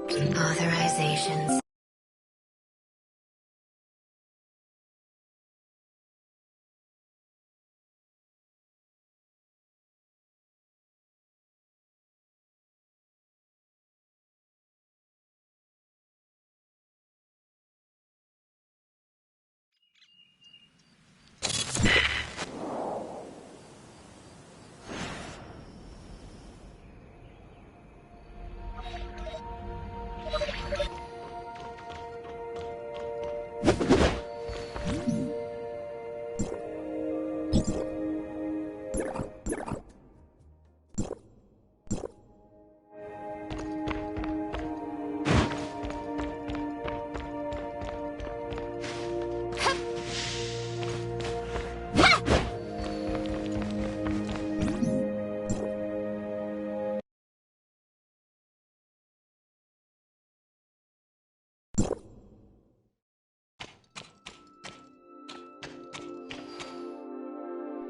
Authorizations.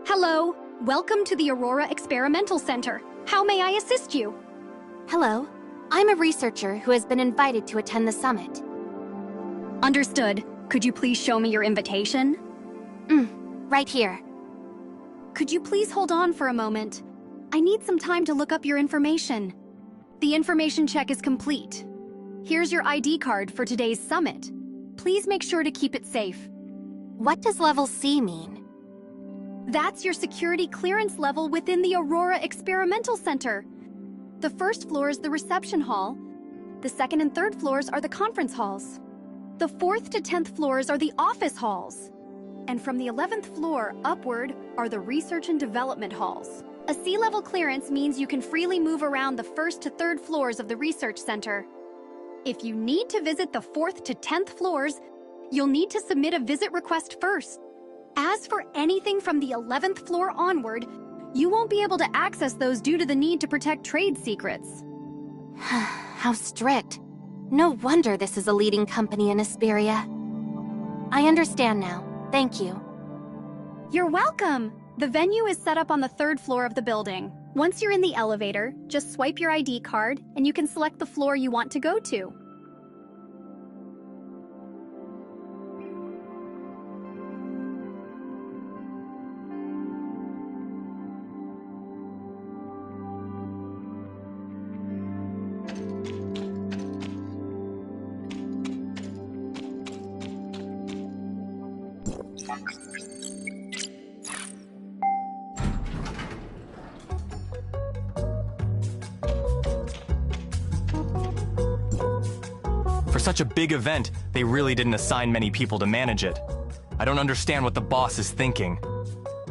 Hello, welcome to the Aurora Experimental Center. How may I assist you? Hello, I'm a researcher who has been invited to attend the summit. Understood. Could you please show me your invitation? Right here. Could you please hold on for a moment? I need some time to look up your information. The information check is complete. Here's your ID card for today's summit. Please make sure to keep it safe. What does level C mean? That's your security clearance level within the Aurora Experimental Center. The first floor is the reception hall. The second and third floors are the conference halls. The 4th to 10th floors are the office halls. And from the 11th floor upward are the research and development halls. A C-level clearance means you can freely move around the 1st to 3rd floors of the research center. If you need to visit the 4th to 10th floors, you'll need to submit a visit request first. As for anything from the 11th floor onward, you won't be able to access those due to the need to protect trade secrets. How strict. No wonder this is a leading company in Asperia. I understand now. Thank you. You're welcome! The venue is set up on the 3rd floor of the building. Once you're in the elevator, just swipe your ID card and you can select the floor you want to go to. For such a big event, they really didn't assign many people to manage it. I don't understand what the boss is thinking.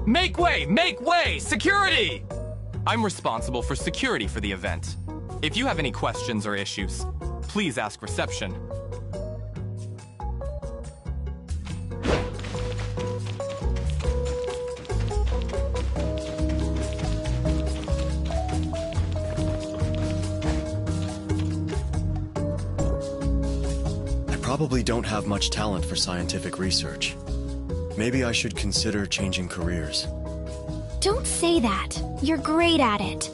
Make way! Make way! Security! I'm responsible for security for the event. If you have any questions or issues, please ask reception. Probably don't have much talent for scientific research. Maybe I should consider changing careers. Don't say that. You're great at it.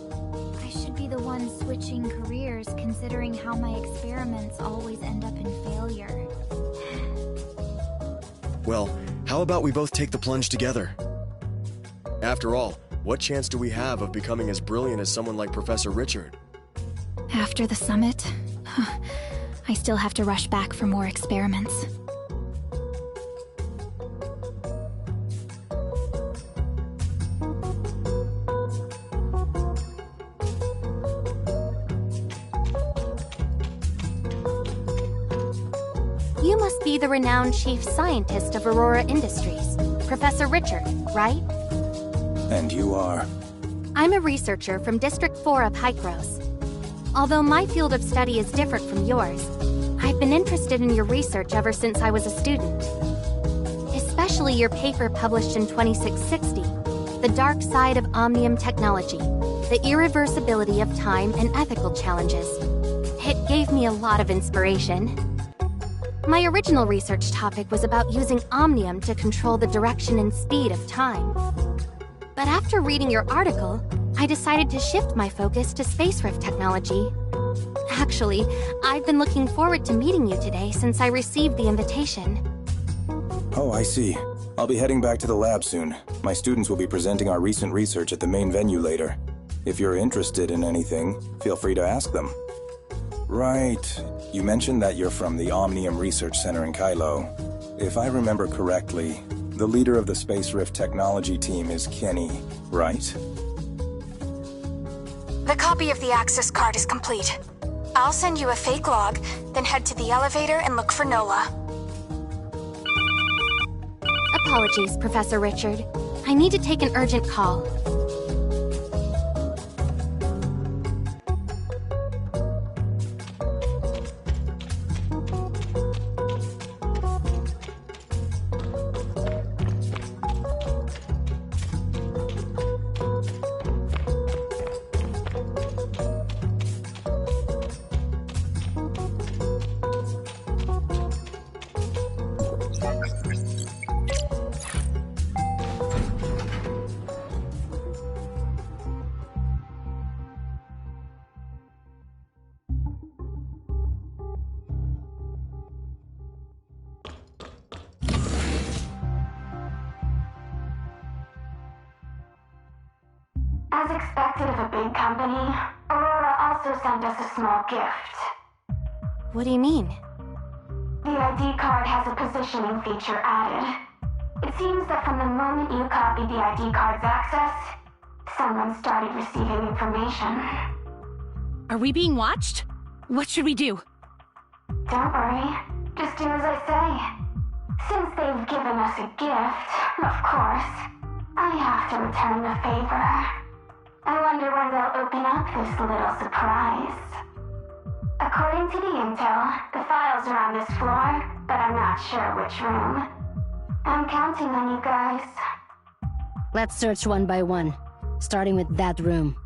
I should be the one switching careers, considering how my experiments always end up in failure. Well, how about we both take the plunge together? After all, what chance do we have of becoming as brilliant as someone like Professor Richard? After the summit, I still have to rush back for more experiments. You must be the renowned chief scientist of Aurora Industries, Professor Richard, right? And you are? I'm a researcher from District 4 of Hykros. Although my field of study is different from yours, I've been interested in your research ever since I was a student. Especially your paper published in 2660, The Dark Side of Omnium Technology, The Irreversibility of Time and Ethical Challenges. It gave me a lot of inspiration. My original research topic was about using Omnium to control the direction and speed of time. But after reading your article, I decided to shift my focus to space rift technology. Actually, I've been looking forward to meeting you today since I received the invitation. Oh, I see. I'll be heading back to the lab soon. My students will be presenting our recent research at the main venue later. If you're interested in anything, feel free to ask them. Right. You mentioned that you're from the Omnium Research Center in Kylo. If I remember correctly, the leader of the Space Rift technology team is Kenny, right? The copy of the access card is complete. I'll send you a fake log, then head to the elevator and look for Nola. Apologies, Professor Richard. I need to take an urgent call. As expected of a big company, Aurora also sent us a small gift. What do you mean? The ID card has a positioning feature added. It seems that from the moment you copied the ID card's access, someone started receiving information. Are we being watched? What should we do? Don't worry, just do as I say. Since they've given us a gift, of course, I have to return the favor. I wonder when they'll open up this little surprise. According to the intel, the files are on this floor, but I'm not sure which room. I'm counting on you guys. Let's search one by one, starting with that room.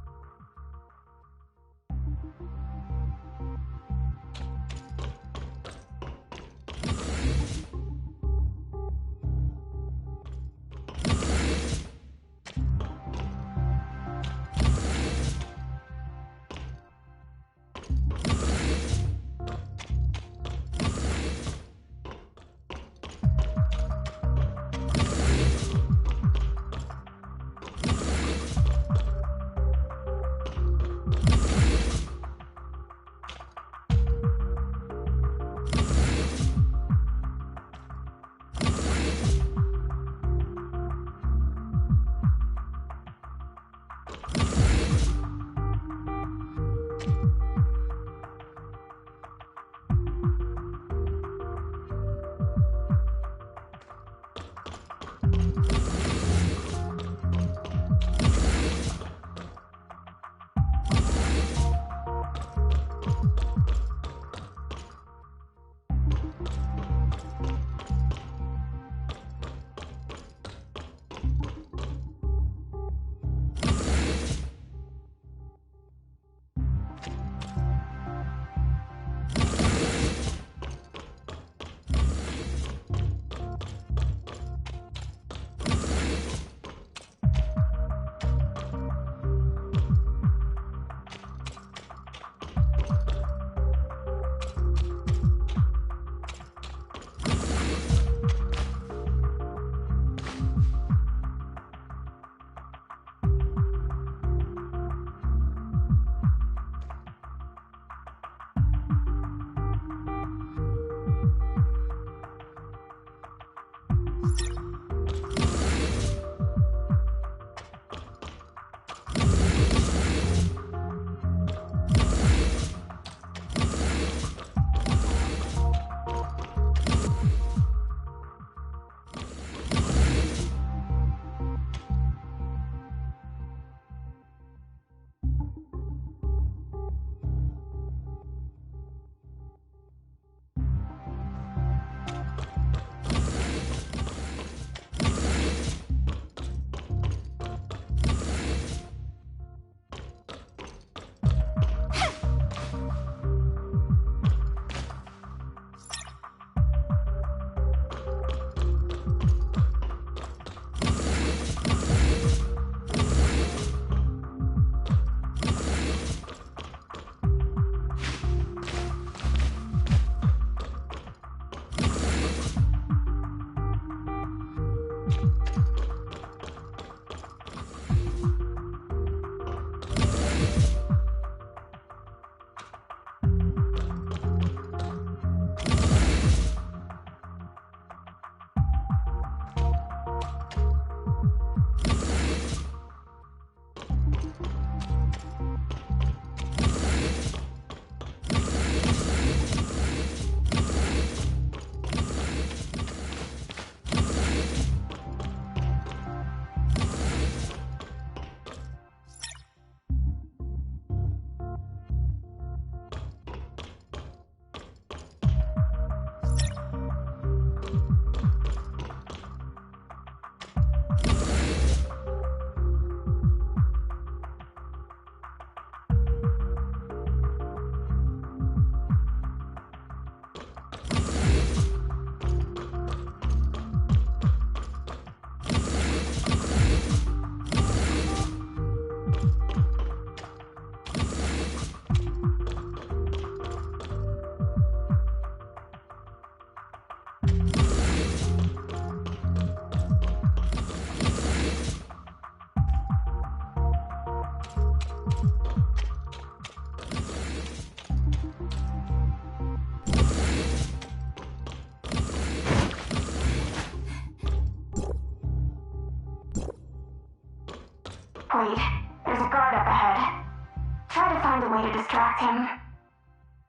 distract him.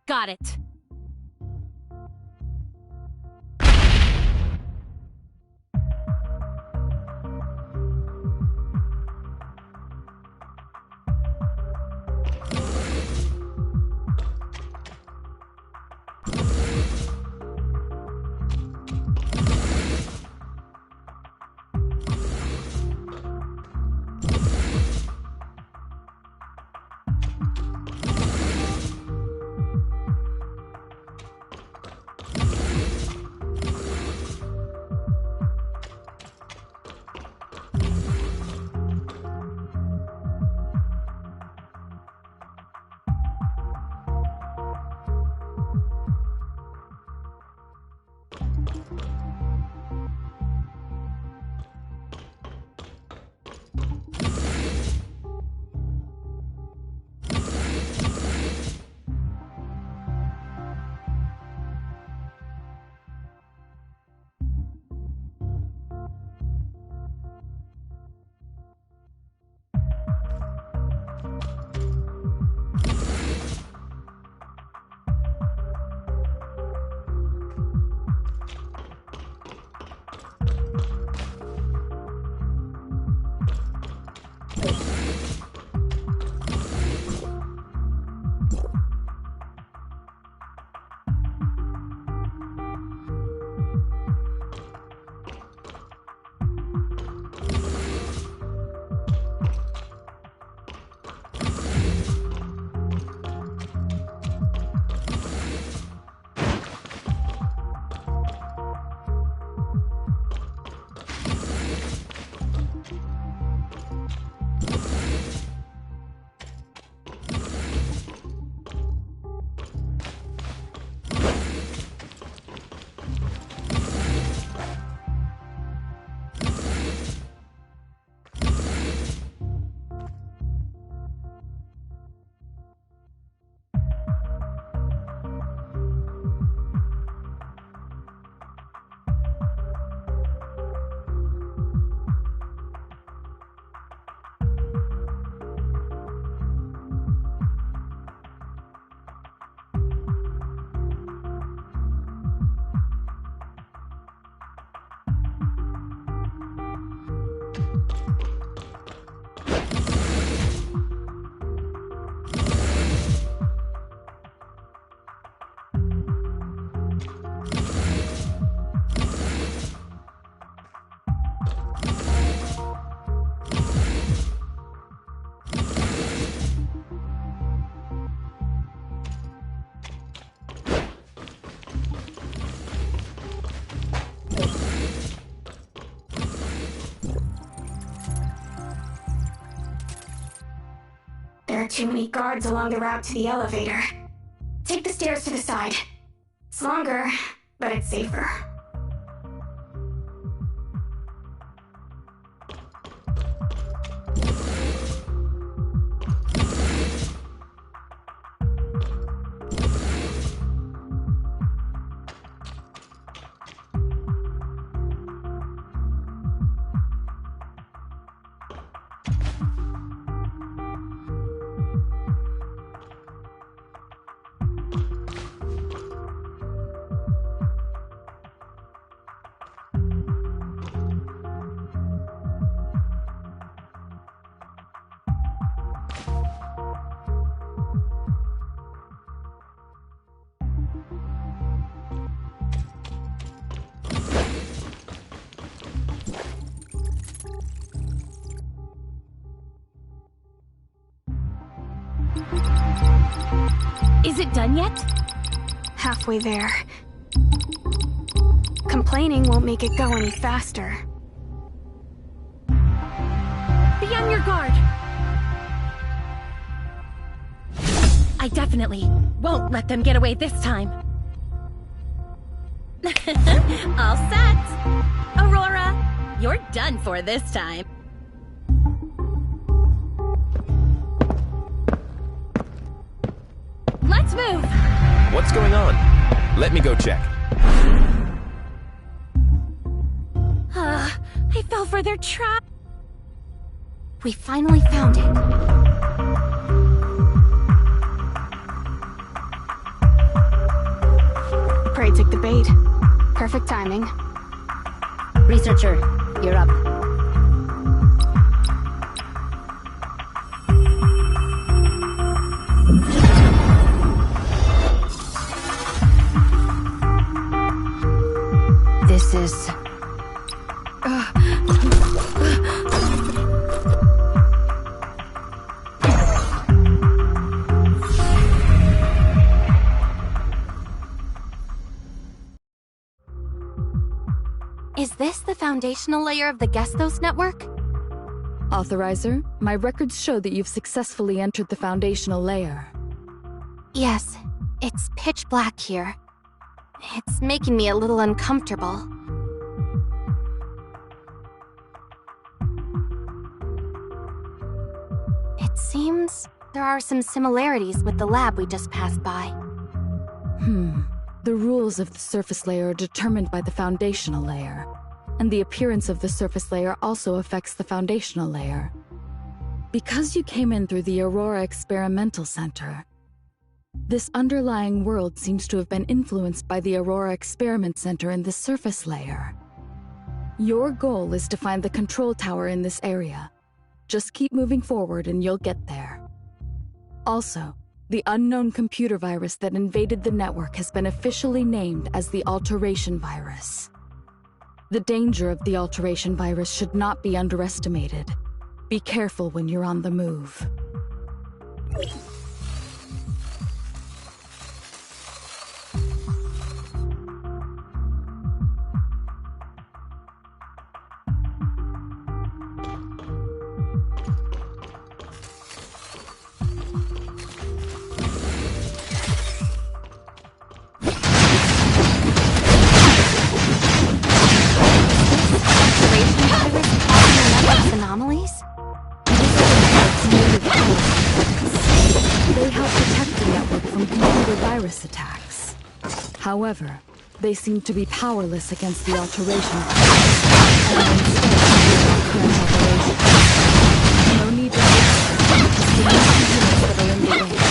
Got it. There are too many guards along the route to the elevator. Take the stairs to the side. It's longer, but it's safer. Is it done yet? Halfway there. Complaining won't make it go any faster. Be on your guard! I definitely won't let them get away this time. All set! Aurora, you're done for this time. Let's move! What's going on? Let me go check. I fell for their trap. We finally found it. Prey took the bait. Perfect timing. Researcher, you're up. This is... Is this the foundational layer of the Gestos network? Authorizer, my records show that you've successfully entered the foundational layer. Yes, it's pitch black here. It's making me a little uncomfortable. It seems there are some similarities with the lab we just passed by. The rules of the surface layer are determined by the foundational layer, and the appearance of the surface layer also affects the foundational layer. Because you came in through the Aurora Experimental Center, this underlying world seems to have been influenced by the Aurora Experiment Center in the surface layer. Your goal is to find the control tower in this area. Just keep moving forward and you'll get there. Also, the unknown computer virus that invaded the network has been officially named as the Alteration Virus. The danger of the Alteration Virus should not be underestimated. Be careful when you're on the move. Anomalies? They help protect the network from computer virus attacks. However, they seem to be powerless against the alteration virus, and instead current operation. No need to units that are in the way.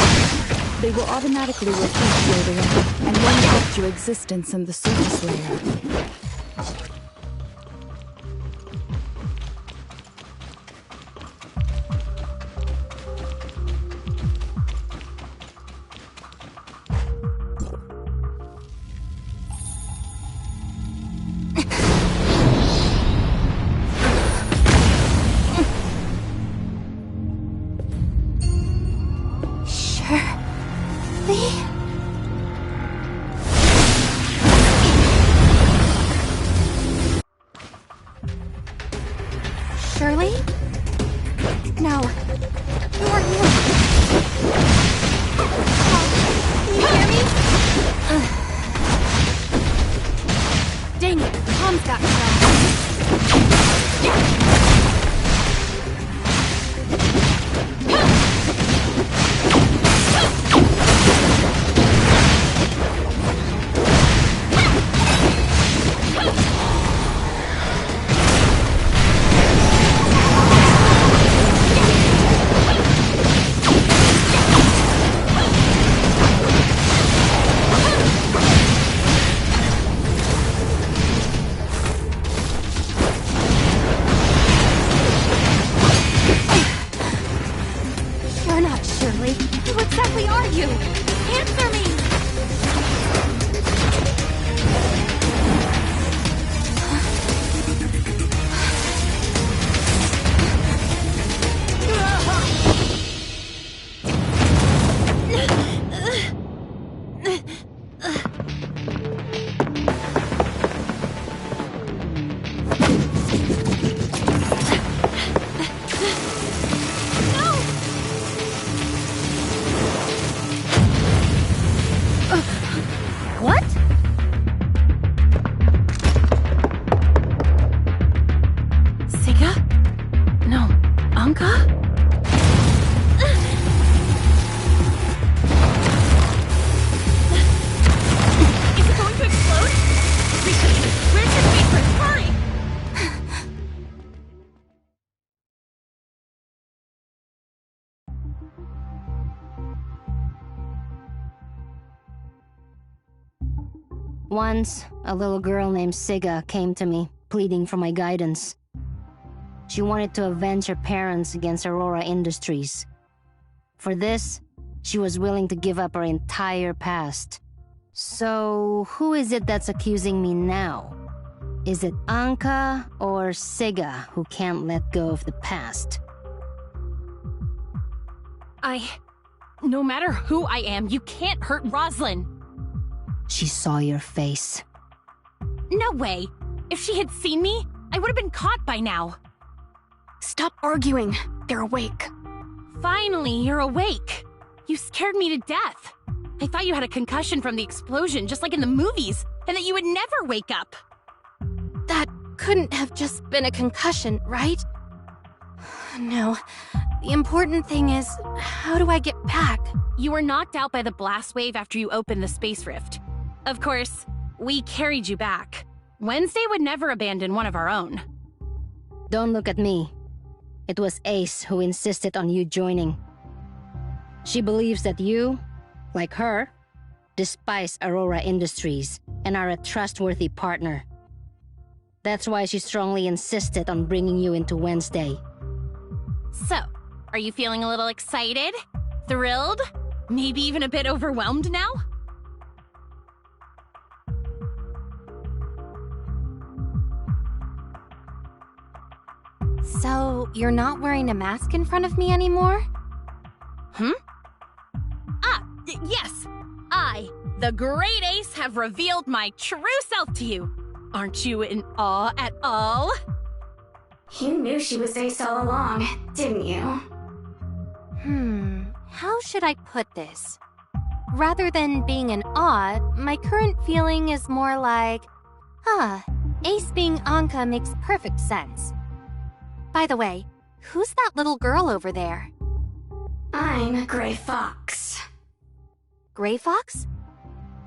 They will automatically reflect where they are, and then affect your existence in the surface layer. Once, a little girl named Siga came to me, pleading for my guidance. She wanted to avenge her parents against Aurora Industries. For this, she was willing to give up her entire past. So, who is it that's accusing me now? Is it Anka or Siga who can't let go of the past? No matter who I am, you can't hurt Roslyn. She saw your face. No way. If she had seen me, I would have been caught by now. Stop arguing. They're awake. Finally, you're awake. You scared me to death. I thought you had a concussion from the explosion, just like in the movies, and that you would never wake up. That couldn't have just been a concussion, right? No. The important thing is, how do I get back? You were knocked out by the blast wave after you opened the space rift. Of course, we carried you back. Wednesday would never abandon one of our own. Don't look at me. It was Ace who insisted on you joining. She believes that you, like her, despise Aurora Industries and are a trustworthy partner. That's why she strongly insisted on bringing you into Wednesday. So, are you feeling a little excited? Thrilled? Maybe even a bit overwhelmed now? So, you're not wearing a mask in front of me anymore? Yes! I, the Great Ace, have revealed my true self to you. Aren't you in awe at all? You knew she was Ace all along, didn't you? How should I put this? Rather than being in awe, my current feeling is more like, Ace being Anka makes perfect sense. By the way, who's that little girl over there? I'm Gray Fox. Gray Fox?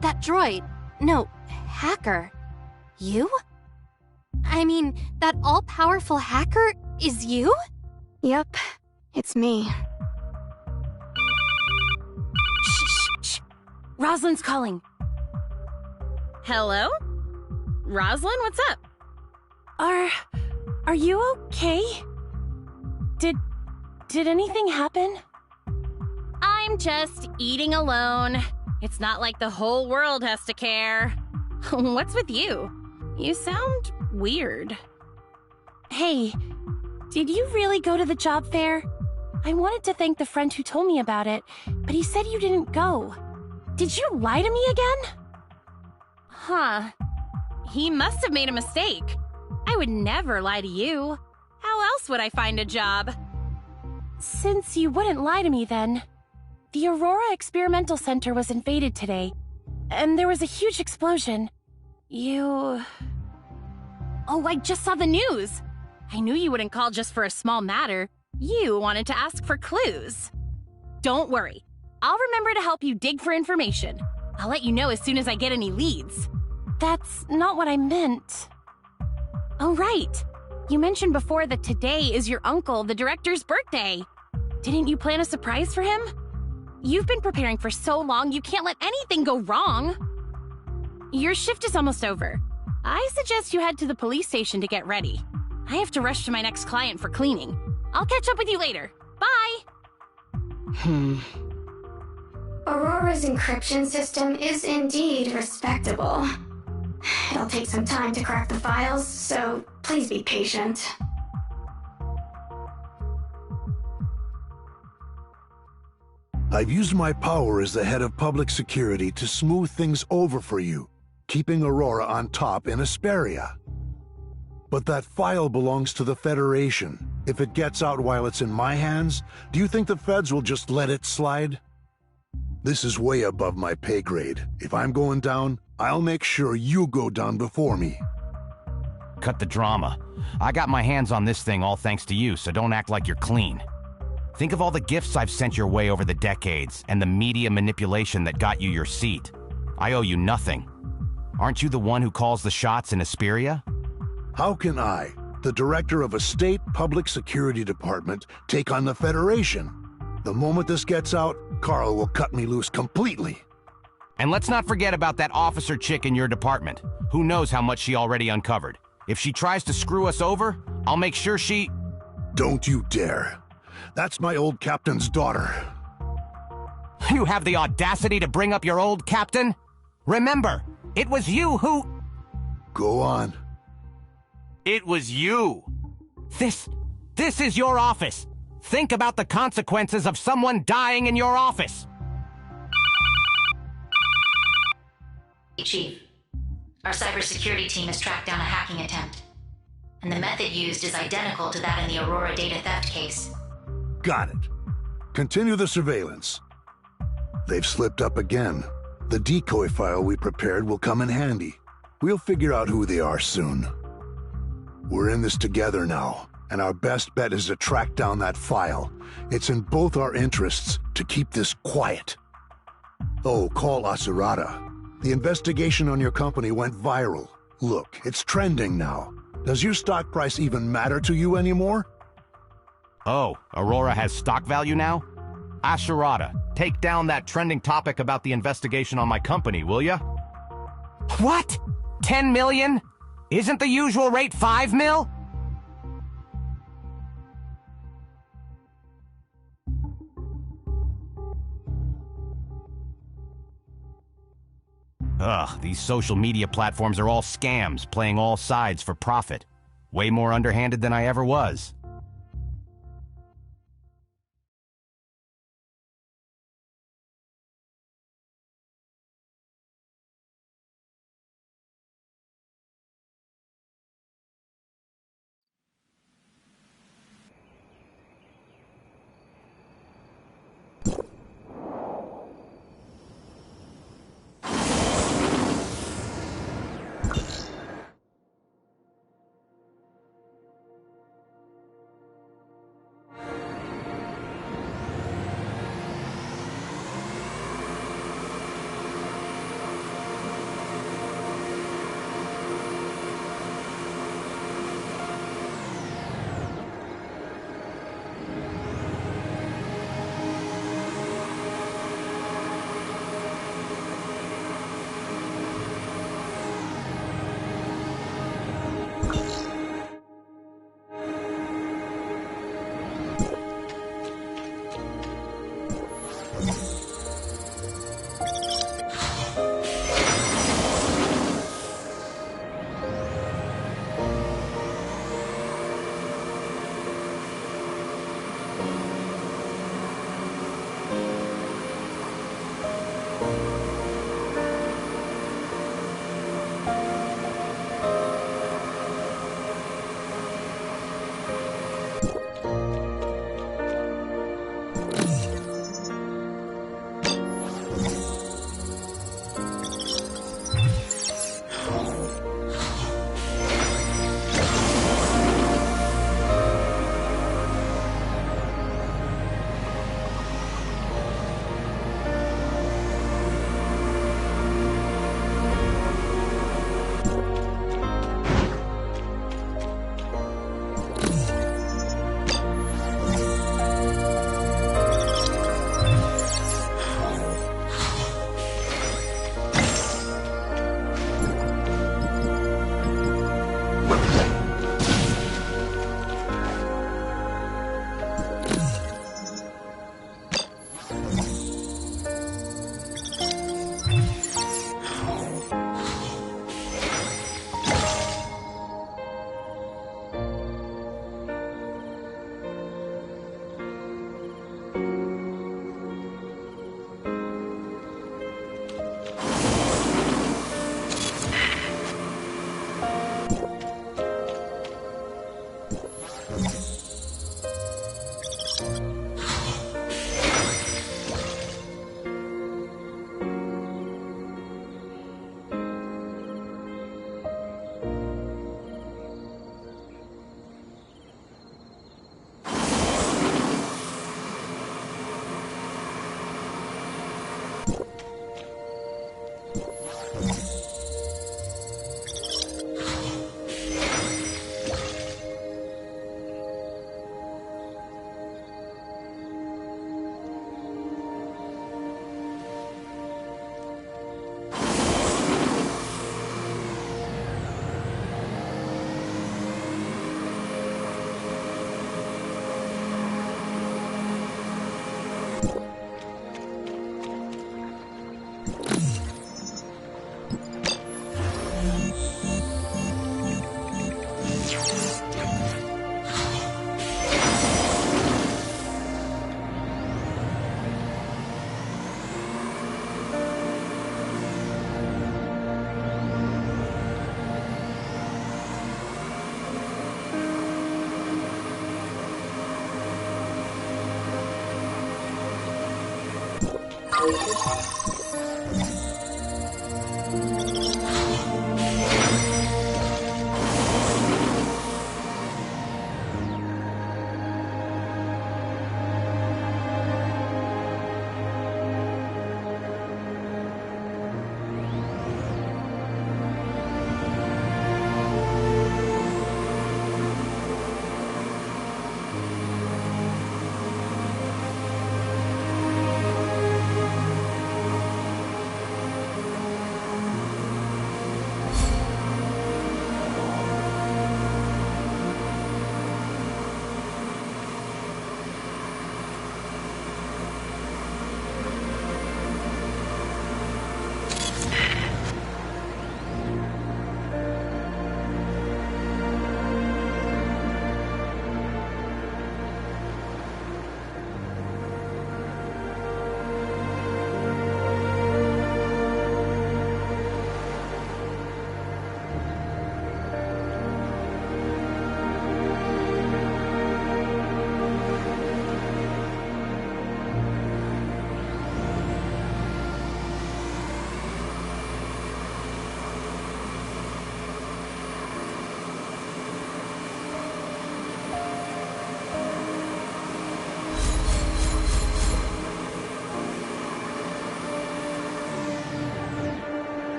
That droid. No, hacker. You? I mean, that all-powerful hacker is you? Yep, it's me. Shh. Roslyn's calling. Hello? Roslyn, what's up? Are you okay? Did anything happen? I'm just eating alone. It's not like the whole world has to care. What's with you? You sound weird. Hey, did you really go to the job fair? I wanted to thank the friend who told me about it, but he said you didn't go. Did you lie to me again? Huh. He must have made a mistake. I would never lie to you. How else would I find a job? Since you wouldn't lie to me then, the Aurora Experimental Center was invaded today, and there was a huge explosion. Oh, I just saw the news. I knew you wouldn't call just for a small matter. You wanted to ask for clues. Don't worry. I'll remember to help you dig for information. I'll let you know as soon as I get any leads. That's not what I meant. Oh, right. You mentioned before that today is your uncle, the director's birthday. Didn't you plan a surprise for him? You've been preparing for so long, you can't let anything go wrong. Your shift is almost over. I suggest you head to the police station to get ready. I have to rush to my next client for cleaning. I'll catch up with you later. Bye! Aurora's encryption system is indeed respectable. It'll take some time to crack the files, so please be patient. I've used my power as the head of public security to smooth things over for you, keeping Aurora on top in Asperia. But that file belongs to the Federation. If it gets out while it's in my hands, do you think the feds will just let it slide? This is way above my pay grade. If I'm going down, I'll make sure you go down before me. Cut the drama. I got my hands on this thing all thanks to you, so don't act like you're clean. Think of all the gifts I've sent your way over the decades, and the media manipulation that got you your seat. I owe you nothing. Aren't you the one who calls the shots in Asperia? How can I, the director of a state public security department, take on the Federation? The moment this gets out, Carl will cut me loose completely. And let's not forget about that officer chick in your department. Who knows how much she already uncovered. If she tries to screw us over, I'll make sure she... Don't you dare. That's my old captain's daughter. You have the audacity to bring up your old captain? Remember, it was you who... Go on. It was you. This is your office. Think about the consequences of someone dying in your office. Chief, our cybersecurity team has tracked down a hacking attempt. And the method used is identical to that in the Aurora data theft case. Got it. Continue the surveillance. They've slipped up again. The decoy file we prepared will come in handy. We'll figure out who they are soon. We're in this together now, and our best bet is to track down that file. It's in both our interests to keep this quiet. Oh, call Asurata. The investigation on your company went viral. Look, it's trending now. Does your stock price even matter to you anymore? Oh, Aurora has stock value now? Asurata, take down that trending topic about the investigation on my company, will ya? What? 10 million? Isn't the usual rate 5 mil? Ugh, these social media platforms are all scams, playing all sides for profit. Way more underhanded than I ever was.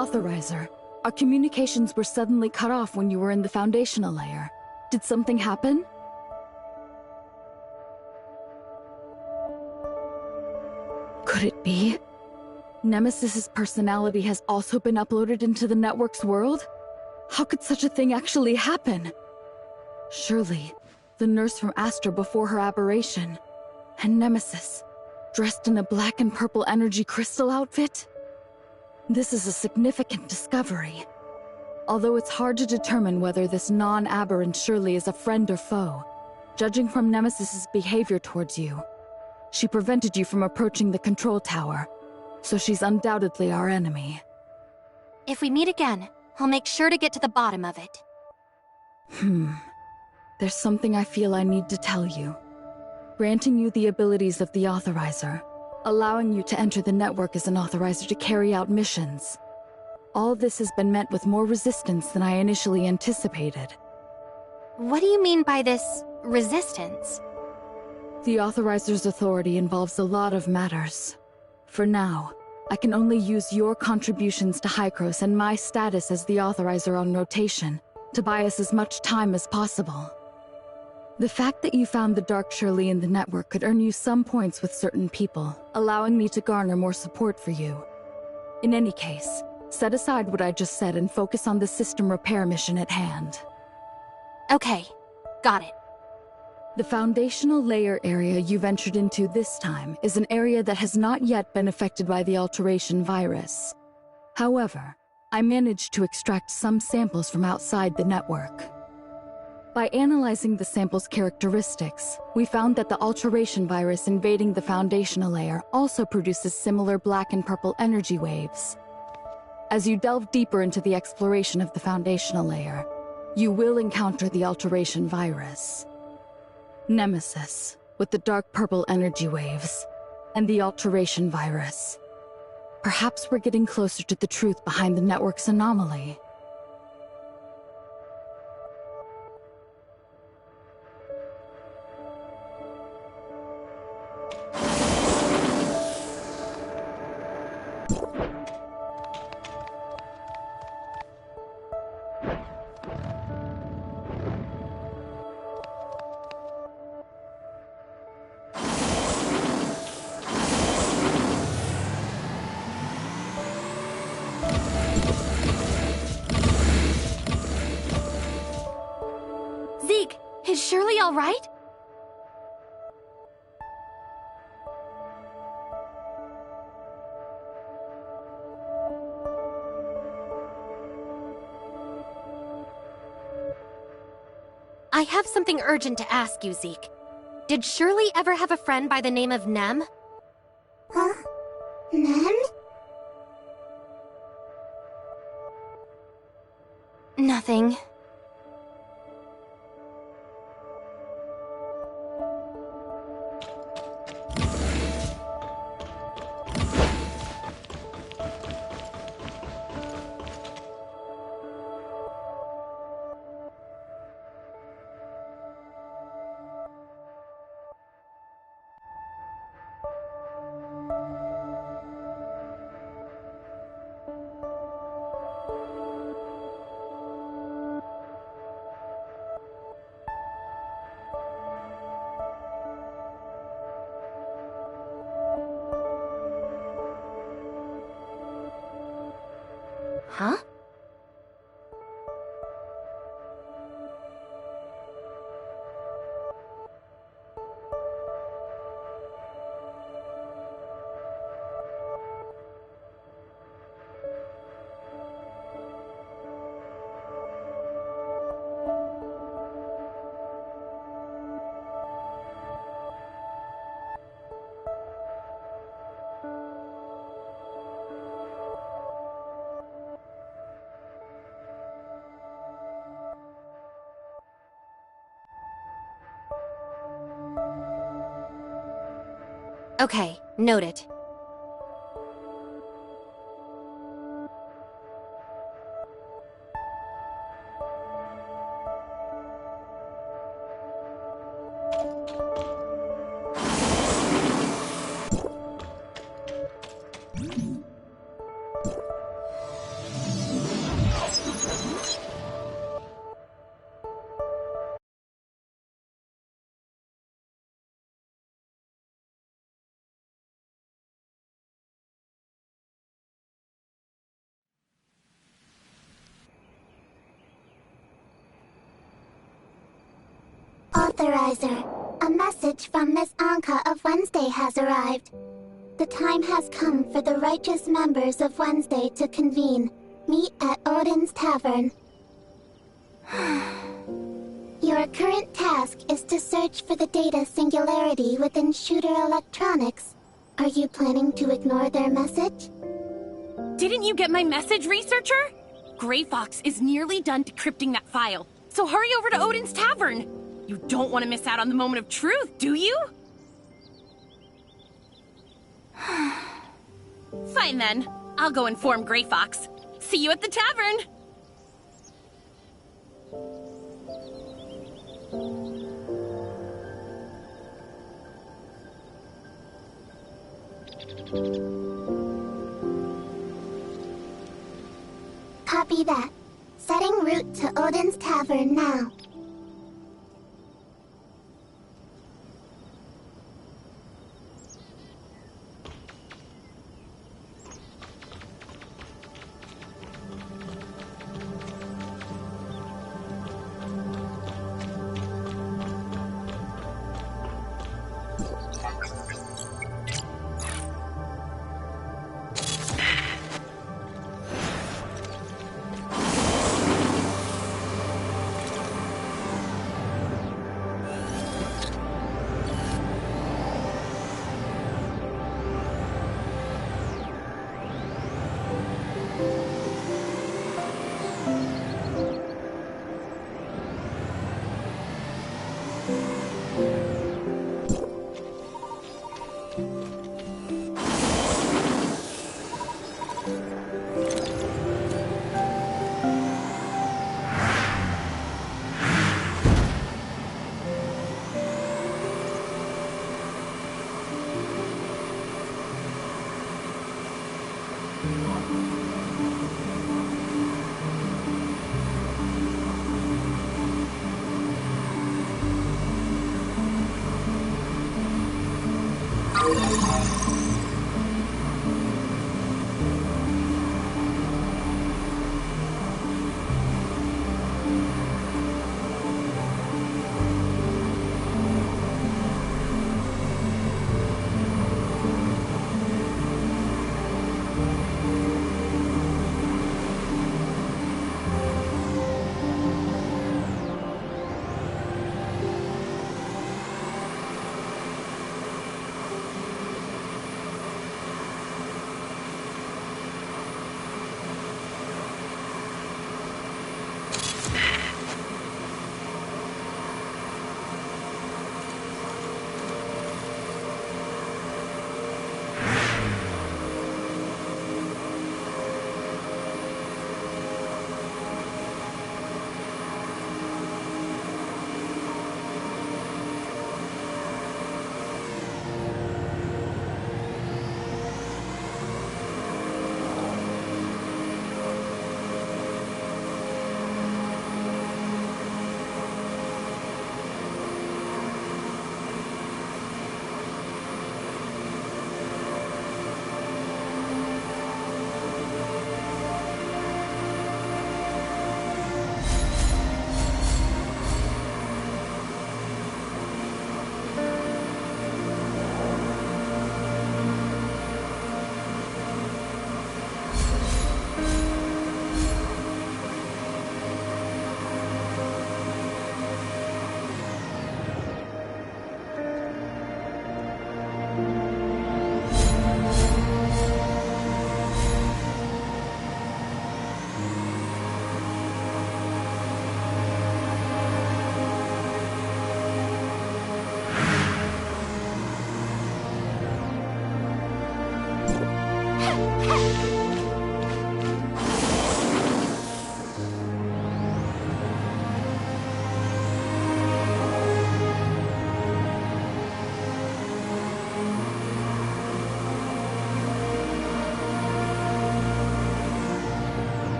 Authorizer, our communications were suddenly cut off when you were in the foundational layer. Did something happen? Could it be? Nemesis's personality has also been uploaded into the network's world? How could such a thing actually happen? Surely, the nurse from Astra before her aberration, and Nemesis, dressed in a black and purple energy crystal outfit? This is a significant discovery. Although it's hard to determine whether this non-aberrant Shirley is a friend or foe, judging from Nemesis's behavior towards you, she prevented you from approaching the control tower, so she's undoubtedly our enemy. If we meet again, I'll make sure to get to the bottom of it. There's something I feel I need to tell you. Granting you the abilities of the Authorizer, allowing you to enter the network as an Authorizer to carry out missions. All this has been met with more resistance than I initially anticipated. What do you mean by this resistance? The Authorizer's authority involves a lot of matters. For now, I can only use your contributions to Hykros and my status as the Authorizer on rotation to buy us as much time as possible. The fact that you found the Dark Shirley in the network could earn you some points with certain people, allowing me to garner more support for you. In any case, set aside what I just said and focus on the system repair mission at hand. Okay, got it. The foundational layer area you ventured into this time is an area that has not yet been affected by the alteration virus. However, I managed to extract some samples from outside the network. By analyzing the sample's characteristics, we found that the alteration virus invading the foundational layer also produces similar black and purple energy waves. As you delve deeper into the exploration of the foundational layer, you will encounter the alteration virus. Nemesis, with the dark purple energy waves, and the alteration virus. Perhaps we're getting closer to the truth behind the network's anomaly. Zeke, is Shirley all right? I have something urgent to ask you, Zeke. Did Shirley ever have a friend by the name of Nem? Huh? Nem? Nothing. Huh? Okay, noted. Authorizer, a message from Miss Anka of Wednesday has arrived. The time has come for the righteous members of Wednesday to convene. Meet at Odin's Tavern. Your current task is to search for the data singularity within Shooter Electronics. Are you planning to ignore their message? Didn't you get my message, researcher? Gray Fox is nearly done decrypting that file, so hurry over to Odin's Tavern. You don't want to miss out on the moment of truth, do you? Fine then. I'll go inform Gray Fox. See you at the tavern! Copy that. Setting route to Odin's Tavern now.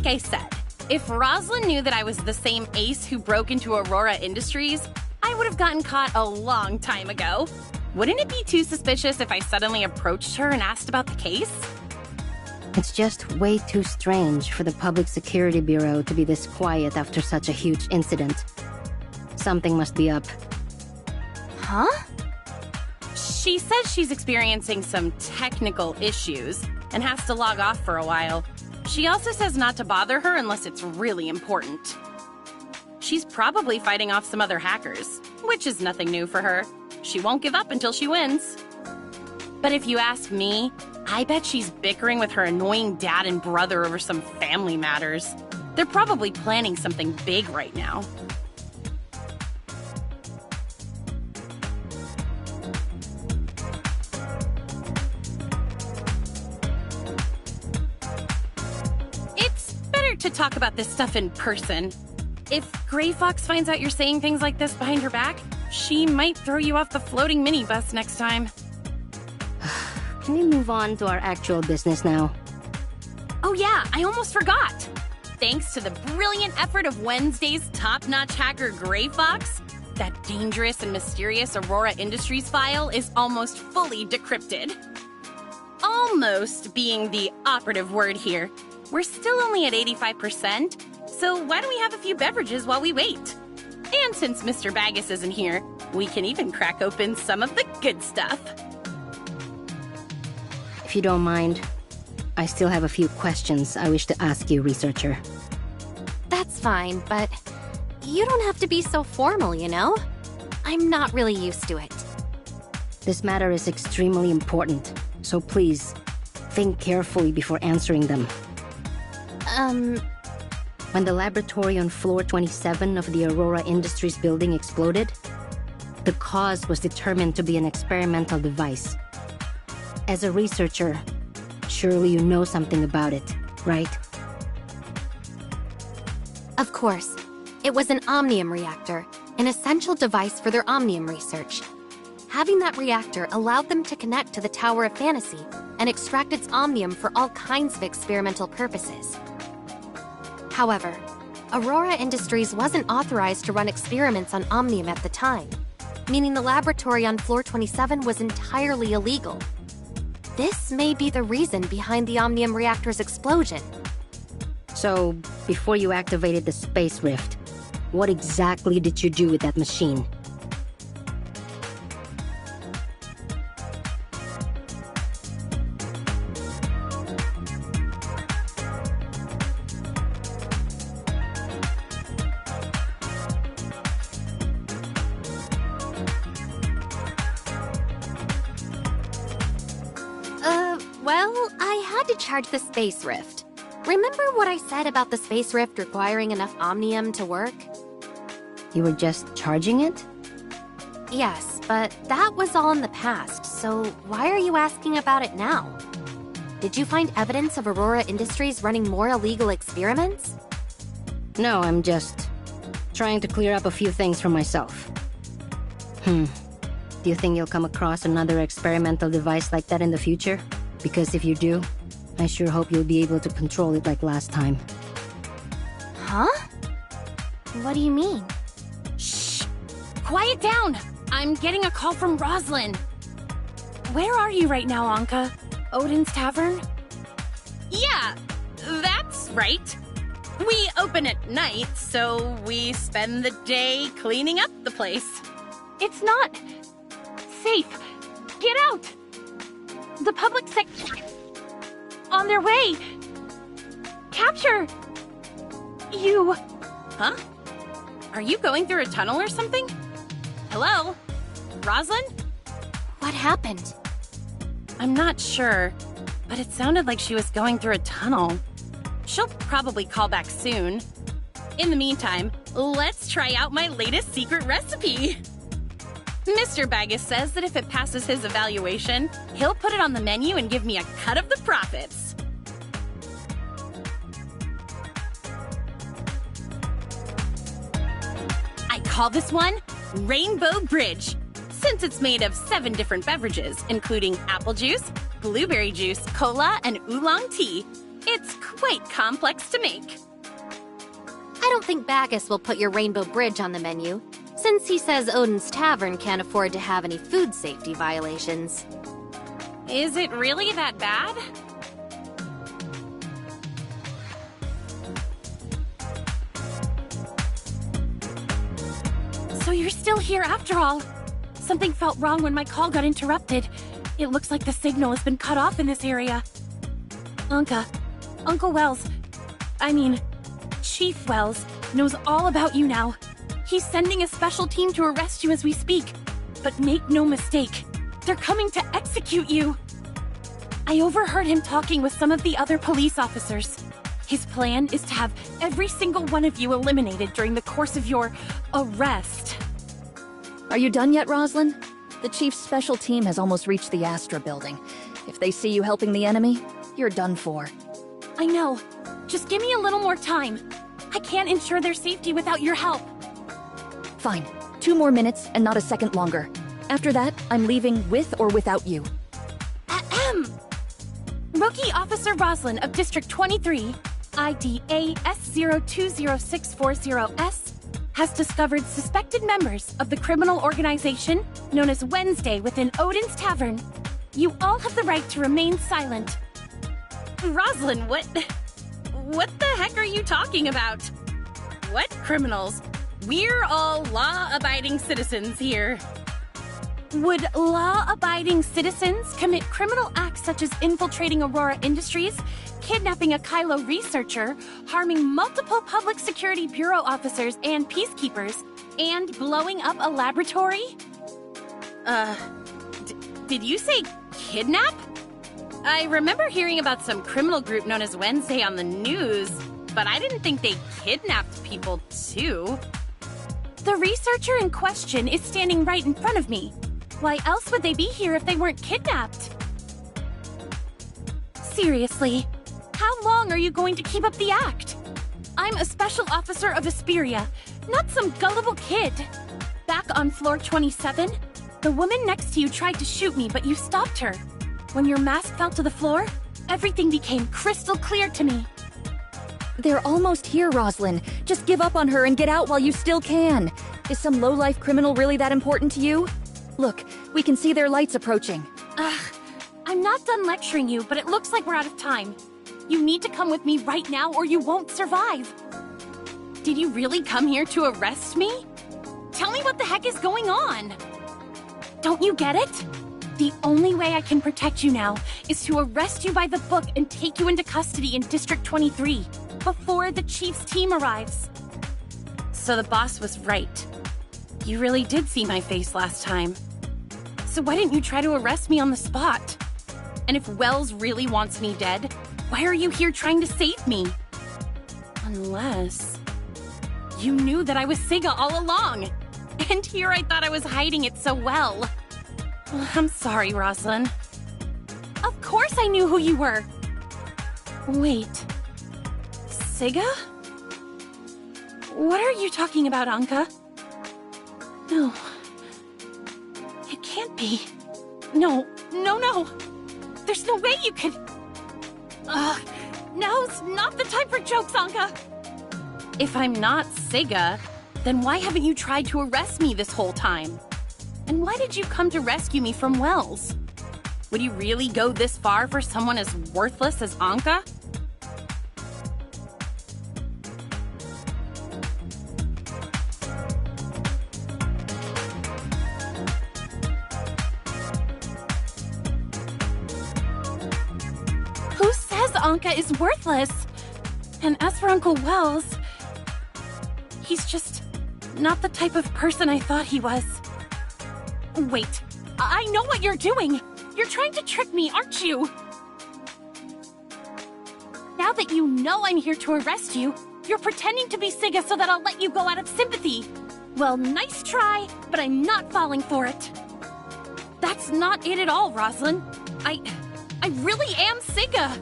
Like I said, if Rosalind knew that I was the same ace who broke into Aurora Industries, I would have gotten caught a long time ago. Wouldn't it be too suspicious if I suddenly approached her and asked about the case? It's just way too strange for the Public Security Bureau to be this quiet after such a huge incident. Something must be up. Huh? She says she's experiencing some technical issues and has to log off for a while. She also says not to bother her unless it's really important. She's probably fighting off some other hackers, which is nothing new for her. She won't give up until she wins. But if you ask me, I bet she's bickering with her annoying dad and brother over some family matters. They're probably planning something big right now. To talk about this stuff in person. If Gray Fox finds out you're saying things like this behind her back, she might throw you off the floating minibus next time. Can we move on to our actual business now? Oh yeah, I almost forgot! Thanks to the brilliant effort of Wednesday's top-notch hacker Gray Fox, that dangerous and mysterious Aurora Industries file is almost fully decrypted. Almost being the operative word here. We're still only at 85%, so why don't we have a few beverages while we wait? And since Mr. Baggus isn't here, we can even crack open some of the good stuff. If you don't mind, I still have a few questions I wish to ask you, researcher. That's fine, but you don't have to be so formal, you know? I'm not really used to it. This matter is extremely important, so please, think carefully before answering them. When the laboratory on floor 27 of the Aurora Industries building exploded, the cause was determined to be an experimental device. As a researcher, surely you know something about it, right? Of course. It was an Omnium reactor, an essential device for their Omnium research. Having that reactor allowed them to connect to the Tower of Fantasy and extract its Omnium for all kinds of experimental purposes. However, Aurora Industries wasn't authorized to run experiments on Omnium at the time, meaning the laboratory on floor 27 was entirely illegal. This may be the reason behind the Omnium reactor's explosion. So, before you activated the Space Rift, what exactly did you do with that machine? to charge the Space Rift. Remember what I said about the Space Rift requiring enough omnium to work? You were just charging it? Yes, but that was all in the past, so why are you asking about it now? Did you find evidence of Aurora Industries running more illegal experiments? No, I'm just trying to clear up a few things for myself. Do you think you'll come across another experimental device like that in the future? Because if you do, I sure hope you'll be able to control it like last time. Huh? What do you mean? Shh! Quiet down! I'm getting a call from Roslyn. Where are you right now, Anka? Odin's Tavern? Yeah, that's right. We open at night, so we spend the day cleaning up the place. It's not safe. Get out! The public sector... On their way! Capture! You... Huh? Are you going through a tunnel or something? Hello? Roslyn? What happened? I'm not sure, but it sounded like she was going through a tunnel. She'll probably call back soon. In the meantime, let's try out my latest secret recipe. Mr. Baggis says that if it passes his evaluation, he'll put it on the menu and give me a cut of the profits. I call this one Rainbow Bridge, since it's made of 7 different beverages, including apple juice, blueberry juice, cola, and oolong tea. It's quite complex to make. I don't think Baggis will put your Rainbow Bridge on the menu, since he says Odin's Tavern can't afford to have any food safety violations. Is it really that bad? So you're still here after all. Something felt wrong when my call got interrupted. It looks like the signal has been cut off in this area. Anka, Uncle Wells, Chief Wells, knows all about you now. He's sending a special team to arrest you as we speak. But make no mistake, they're coming to execute you. I overheard him talking with some of the other police officers. His plan is to have every single one of you eliminated during the course of your arrest. Are you done yet, Roslyn? The Chief's special team has almost reached the Astra building. If they see you helping the enemy, you're done for. I know. Just give me a little more time. I can't ensure their safety without your help. Fine. 2 more minutes and not a second longer. After that, I'm leaving with or without you. Ahem. Rookie Officer Roslyn of District 23, ID AS020640S, has discovered suspected members of the criminal organization known as Wednesday within Odin's Tavern. You all have the right to remain silent. Roslyn, what the heck are you talking about? What criminals? We're all law-abiding citizens here. Would law-abiding citizens commit criminal acts such as infiltrating Aurora Industries, kidnapping a Kylo researcher, harming multiple Public Security Bureau officers and peacekeepers, and blowing up a laboratory? Did you say kidnap? I remember hearing about some criminal group known as Wednesday on the news, but I didn't think they kidnapped people too. The researcher in question is standing right in front of me. Why else would they be here if they weren't kidnapped? Seriously, how long are you going to keep up the act? I'm a special officer of Asperia, not some gullible kid. Back on floor 27, the woman next to you tried to shoot me, but you stopped her. When your mask fell to the floor, everything became crystal clear to me. They're almost here, Roslyn. Just give up on her and get out while you still can. Is some low-life criminal really that important to you? Look, we can see their lights approaching. I'm not done lecturing you, but it looks like we're out of time. You need to come with me right now or you won't survive. Did you really come here to arrest me? Tell me what the heck is going on. Don't you get it? The only way I can protect you now is to arrest you by the book and take you into custody in District 23 before the Chief's team arrives. So the boss was right. You really did see my face last time. So why didn't you try to arrest me on the spot? And if Wells really wants me dead, why are you here trying to save me? Unless you knew that I was Siga all along. And here I thought I was hiding it so well. I'm sorry, Rosalind. Of course I knew who you were. Wait. Siga? What are you talking about, Anka? No. It can't be. No. There's no way you could... Now's not the time for jokes, Anka. If I'm not Siga, then why haven't you tried to arrest me this whole time? And why did you come to rescue me from Wells? Would you really go this far for someone as worthless as Anka? Who says Anka is worthless? And as for Uncle Wells, he's just not the type of person I thought he was. Wait, I know what you're doing! You're trying to trick me, aren't you? Now that you know I'm here to arrest you, you're pretending to be Siga so that I'll let you go out of sympathy. Well, nice try, but I'm not falling for it. That's not it at all, Rosalind. I really am Siga.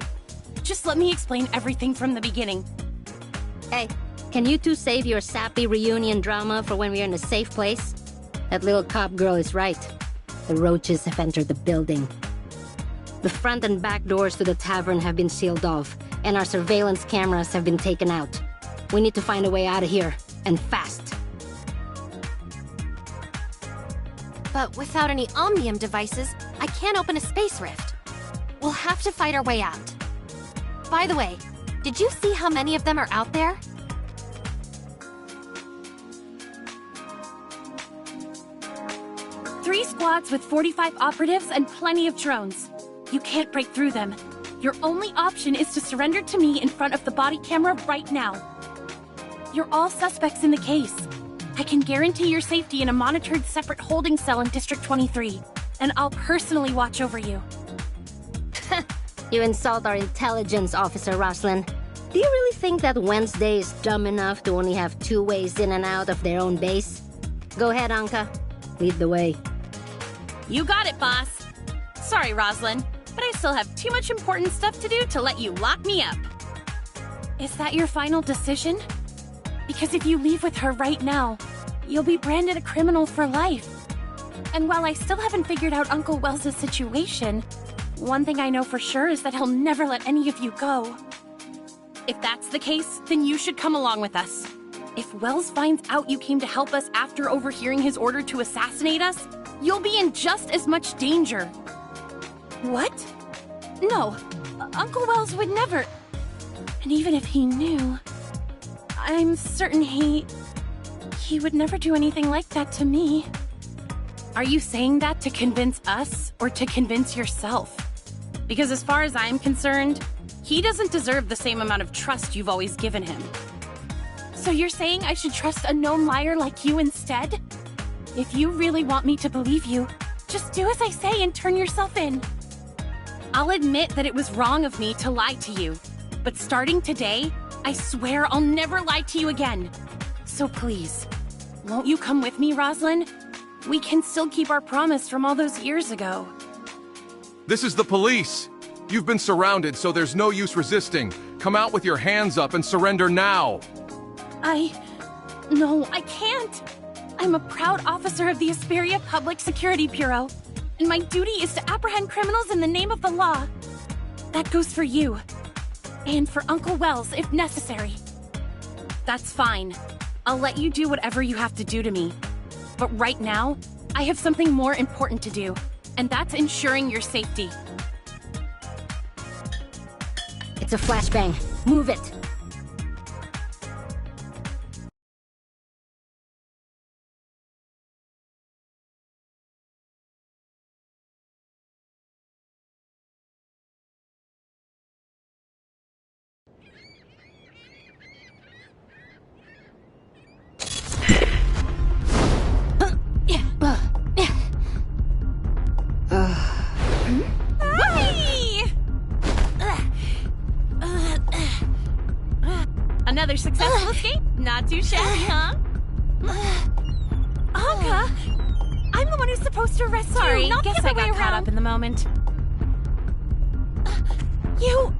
Just let me explain everything from the beginning. Hey, can you two save your sappy reunion drama for when we're in a safe place? That little cop girl is right. The roaches have entered the building. The front and back doors to the tavern have been sealed off, and our surveillance cameras have been taken out. We need to find a way out of here, and fast. But without any Omnium devices, I can't open a space rift. We'll have to fight our way out. By the way, did you see how many of them are out there? Three squads with 45 operatives and plenty of drones. You can't break through them. Your only option is to surrender to me in front of the body camera right now. You're all suspects in the case. I can guarantee your safety in a monitored separate holding cell in District 23, and I'll personally watch over you. You insult our intelligence officer, Rosalind. Do you really think that Wednesday is dumb enough to only have 2 ways in and out of their own base? Go ahead, Anka. Lead the way. You got it, boss. Sorry, Rosalind, but I still have too much important stuff to do to let you lock me up. Is that your final decision? Because if you leave with her right now, you'll be branded a criminal for life. And while I still haven't figured out Uncle Wells' situation, one thing I know for sure is that he'll never let any of you go. If that's the case, then you should come along with us. If Wells finds out you came to help us after overhearing his order to assassinate us, you'll be in just as much danger. What? No, Uncle Wells would never... And even if he knew, I'm certain he would never do anything like that to me. Are you saying that to convince us or to convince yourself? Because as far as I'm concerned, he doesn't deserve the same amount of trust you've always given him. So you're saying I should trust a known liar like you instead? If you really want me to believe you, just do as I say and turn yourself in. I'll admit that it was wrong of me to lie to you, but starting today, I swear I'll never lie to you again. So please, won't you come with me, Rosalind? We can still keep our promise from all those years ago. This is the police. You've been surrounded, so there's no use resisting. Come out with your hands up and surrender now. No, I can't. I'm a proud officer of the Asperia Public Security Bureau, and my duty is to apprehend criminals in the name of the law. That goes for you. And for Uncle Wells, if necessary. That's fine. I'll let you do whatever you have to do to me. But right now, I have something more important to do, and that's ensuring your safety. It's a flashbang. Move it! Another successful escape? Not too shabby, huh? Anka! I'm the one who's supposed to arrest Sorry, you, not guess the I other way got caught around. up in the moment. You...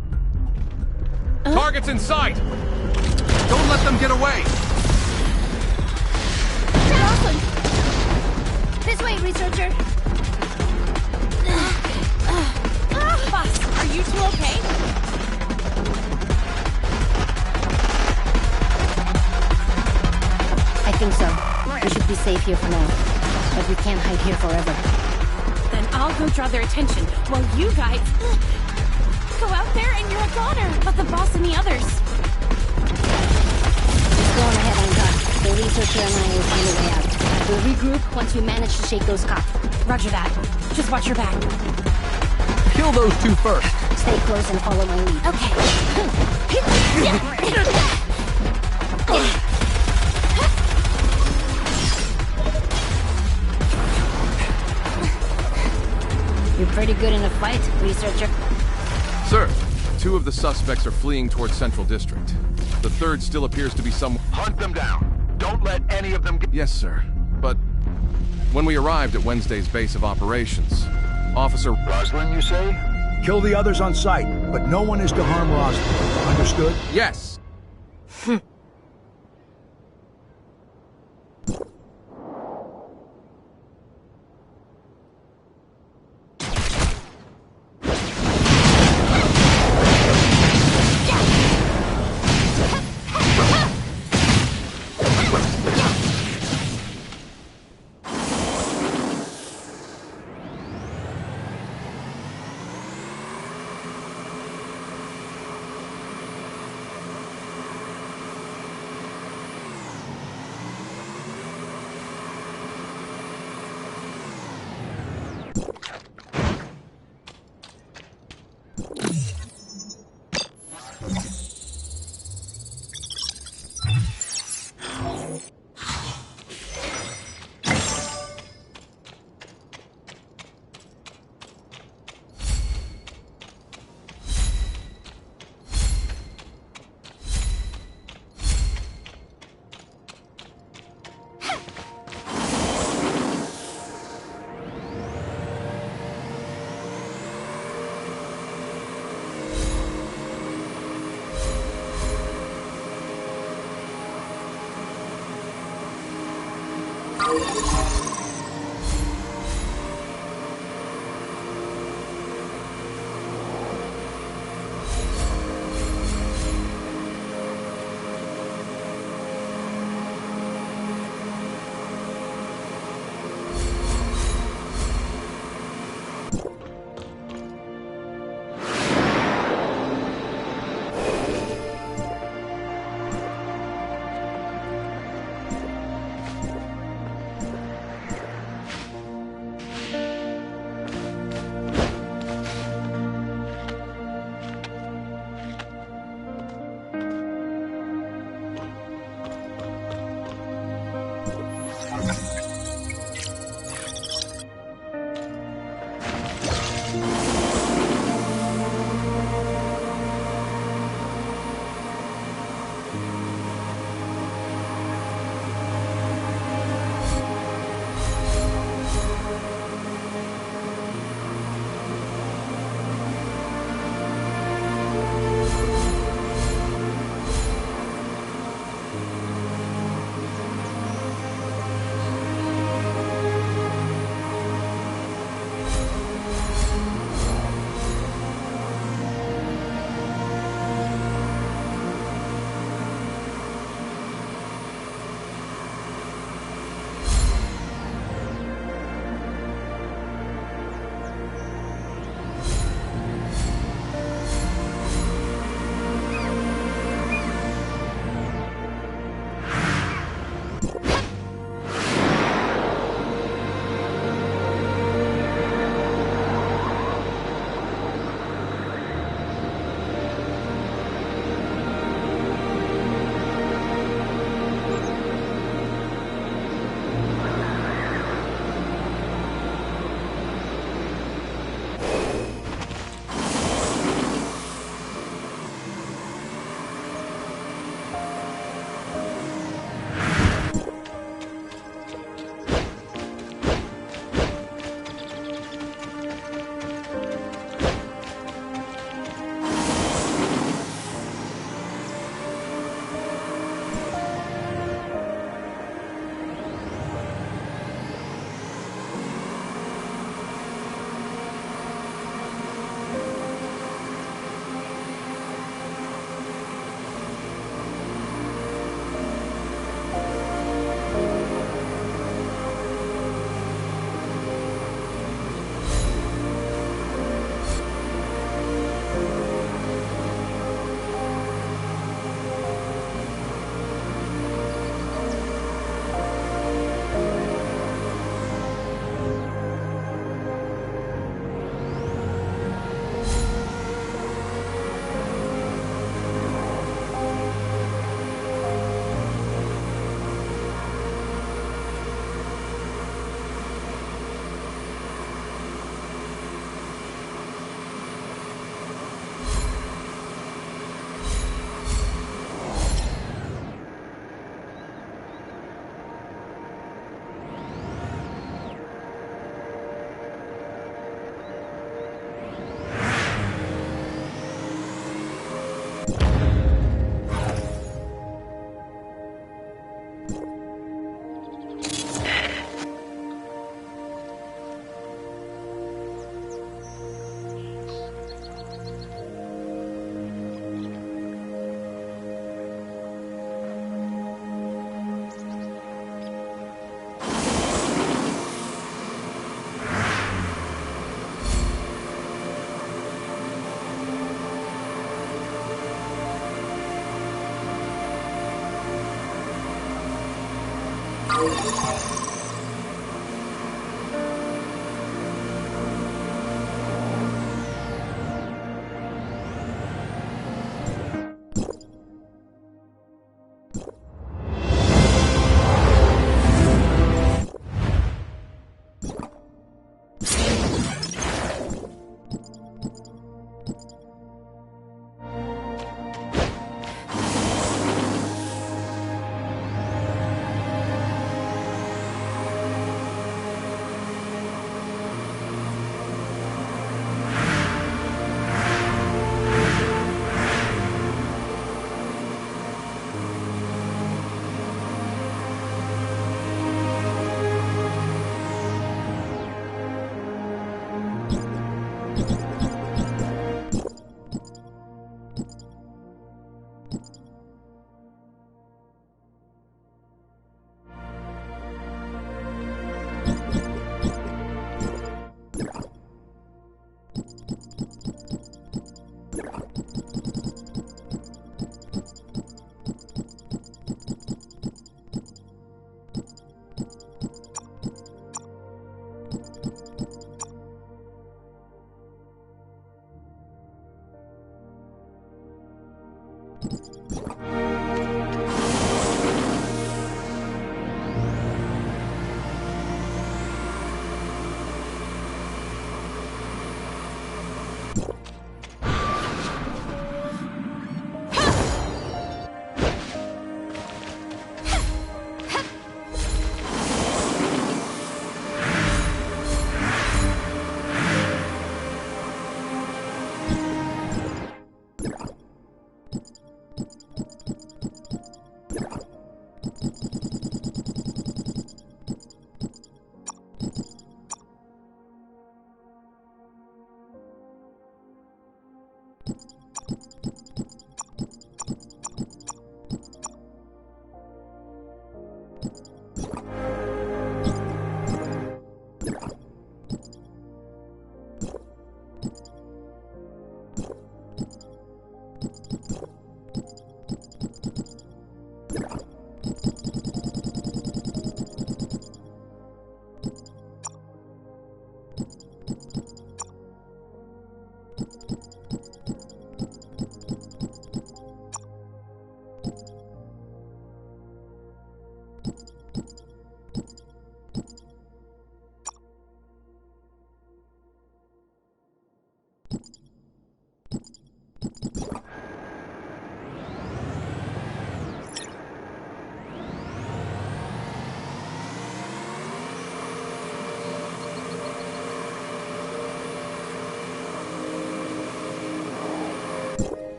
Target's in sight! Don't let them get away! Jocelyn! This way, researcher! Boss, are you two okay? I think so. We should be safe here for now. But we can't hide here forever. Then I'll go draw their attention, while you guys... go out there and you're a goner! But the boss and the others... Just go on ahead, Anka. The researcher and I will find a way out. We'll regroup once we manage to shake those cops. Roger that. Just watch your back. Kill those two first. Stay close and follow my lead. Okay. You're pretty good in a fight, researcher. Sir, 2 of the suspects are fleeing towards Central District. The third still appears to be some... Hunt them down. Don't let any of them get... Yes, sir. But when we arrived at Wednesday's base of operations, Officer... Roslin, you say? Kill the others on sight, but no one is to harm Roslin. Understood? Yes!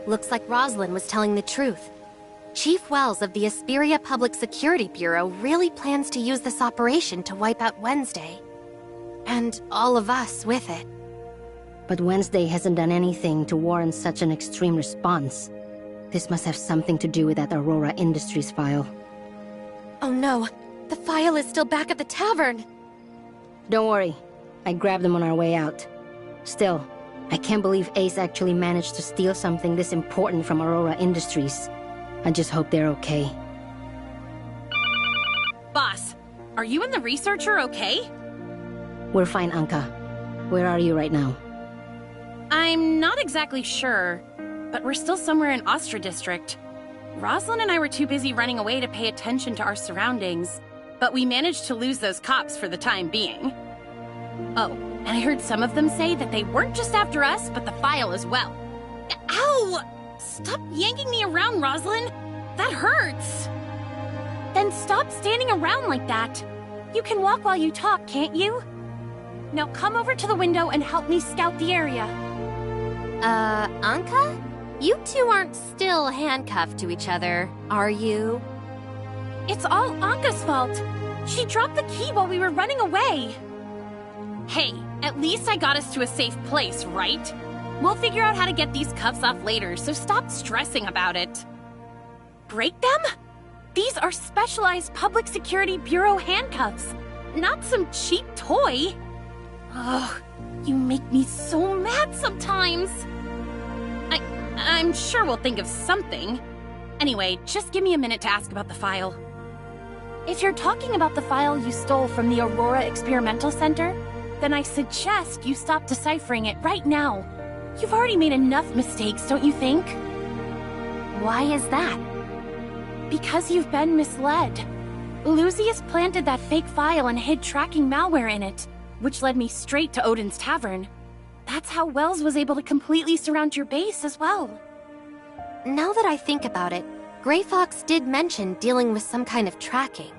Looks like Roslyn was telling the truth. Chief Wells of the Asperia Public Security Bureau really plans to use this operation to wipe out Wednesday. And all of us with it. But Wednesday hasn't done anything to warrant such an extreme response. This must have something to do with that Aurora Industries file. Oh no, the file is still back at the tavern! Don't worry, I grabbed them on our way out. Still, I can't believe Ace actually managed to steal something this important from Aurora Industries. I just hope they're okay. Boss, are you and the researcher okay? We're fine, Anka. Where are you right now? I'm not exactly sure, but we're still somewhere in Astra District. Roslyn and I were too busy running away to pay attention to our surroundings, but we managed to lose those cops for the time being. Oh, and I heard some of them say that they weren't just after us, but the file as well. Ow! Stop yanking me around, Roslyn! That hurts! Then stop standing around like that. You can walk while you talk, can't you? Now come over to the window and help me scout the area. Anka? You two aren't still handcuffed to each other, are you? It's all Anka's fault. She dropped the key while we were running away. Hey, at least I got us to a safe place, right? We'll figure out how to get these cuffs off later, so stop stressing about it. Break them? These are specialized Public Security Bureau handcuffs, not some cheap toy. Ugh, you make me so mad sometimes. I'm sure we'll think of something. Anyway, just give me a minute to ask about the file. If you're talking about the file you stole from the Aurora Experimental Center, then I suggest you stop deciphering it right now. You've already made enough mistakes, don't you think? Why is that? Because you've been misled. Lucius planted that fake file and hid tracking malware in it, which led me straight to Odin's Tavern. That's how Wells was able to completely surround your base as well. Now that I think about it, Grey Fox did mention dealing with some kind of tracking.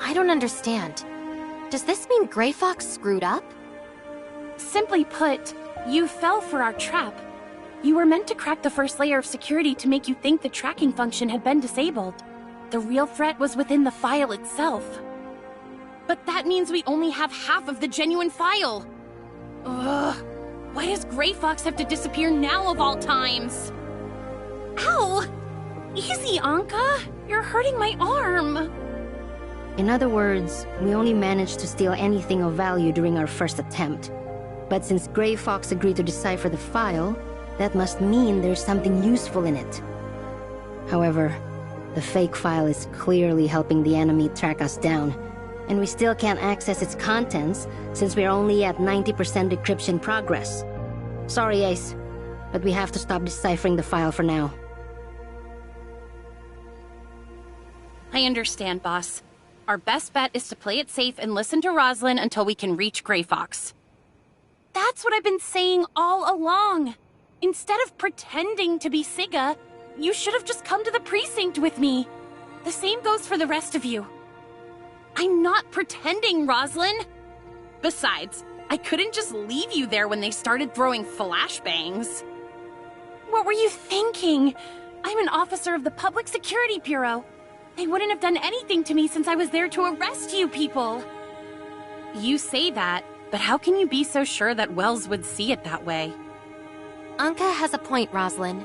I don't understand. Does this mean Grey Fox screwed up? Simply put, you fell for our trap. You were meant to crack the first layer of security to make you think the tracking function had been disabled. The real threat was within the file itself. But that means we only have half of the genuine file. Ugh. Why does Grey Fox have to disappear now of all times? Ow! Easy, Anka! You're hurting my arm! In other words, we only managed to steal anything of value during our first attempt. But since Grey Fox agreed to decipher the file, that must mean there's something useful in it. However, the fake file is clearly helping the enemy track us down, and we still can't access its contents since we're only at 90% decryption progress. Sorry, Ace, but we have to stop deciphering the file for now. I understand, boss. Our best bet is to play it safe and listen to Roslyn until we can reach Grey Fox. That's what I've been saying all along. Instead of pretending to be Siga, you should have just come to the precinct with me. The same goes for the rest of you. I'm not pretending, Roslyn. Besides, I couldn't just leave you there when they started throwing flashbangs. What were you thinking? I'm an officer of the Public Security Bureau. They wouldn't have done anything to me since I was there to arrest you people. You say that, but how can you be so sure that Wells would see it that way? Anka has a point, Roslyn.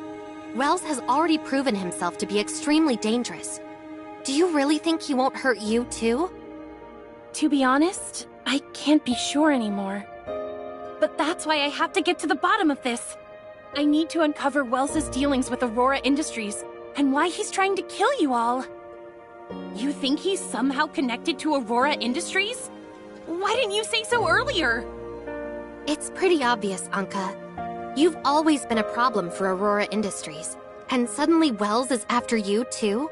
Wells has already proven himself to be extremely dangerous. Do you really think he won't hurt you, too? To be honest, I can't be sure anymore. But that's why I have to get to the bottom of this. I need to uncover Wells's dealings with Aurora Industries, and why he's trying to kill you all. You think he's somehow connected to Aurora Industries? Why didn't you say so earlier? It's pretty obvious, Anka. You've always been a problem for Aurora Industries, and suddenly Wells is after you, too?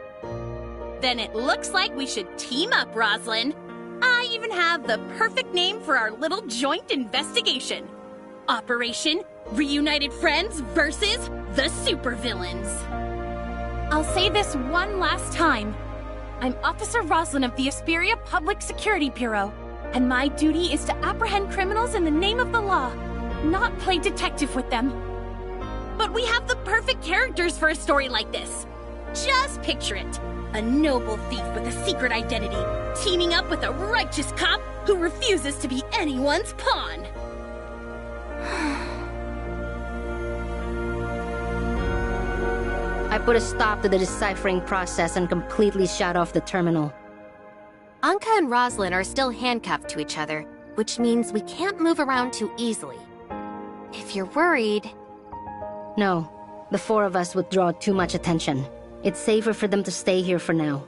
Then it looks like we should team up, Roslyn. I even have the perfect name for our little joint investigation. Operation Reunited Friends versus the Supervillains. I'll say this one last time. I'm Officer Roslyn of the Asperia Public Security Bureau, and my duty is to apprehend criminals in the name of the law, not play detective with them. But we have the perfect characters for a story like this. Just picture it. A noble thief with a secret identity, teaming up with a righteous cop who refuses to be anyone's pawn. I put a stop to the deciphering process and completely shut off the terminal. Anka and Roslyn are still handcuffed to each other, which means we can't move around too easily. If you're worried... No, the four of us would draw too much attention. It's safer for them to stay here for now.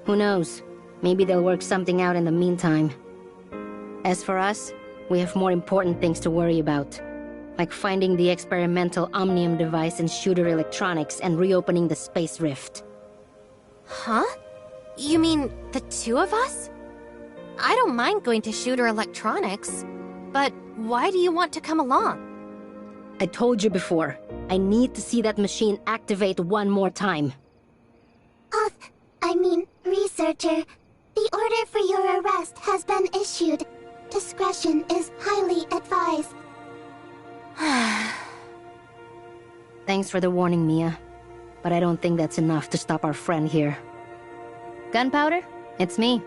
Who knows? Maybe they'll work something out in the meantime. As for us, we have more important things to worry about. Like finding the experimental Omnium device in Shooter Electronics and reopening the Space Rift. Huh? You mean the two of us? I don't mind going to Shooter Electronics, but why do you want to come along? I told you before, I need to see that machine activate one more time. Researcher, the order for your arrest has been issued. Discretion is highly advised. Thanks for the warning, Mia. But I don't think that's enough to stop our friend here. Gunpowder? It's me.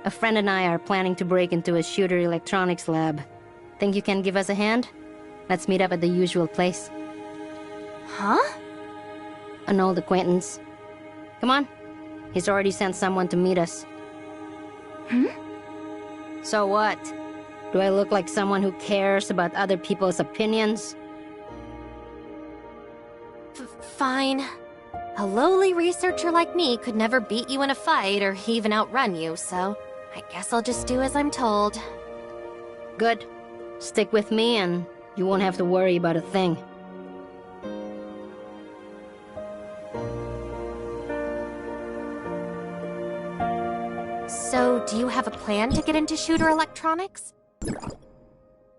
A friend and I are planning to break into a Shooter Electronics lab. Think you can give us a hand? Let's meet up at the usual place. Huh? An old acquaintance. Come on. He's already sent someone to meet us. So what? Do I look like someone who cares about other people's opinions? Fine. A lowly researcher like me could never beat you in a fight or even outrun you, so I guess I'll just do as I'm told. Good. Stick with me and you won't have to worry about a thing. So, do you have a plan to get into shooter electronics?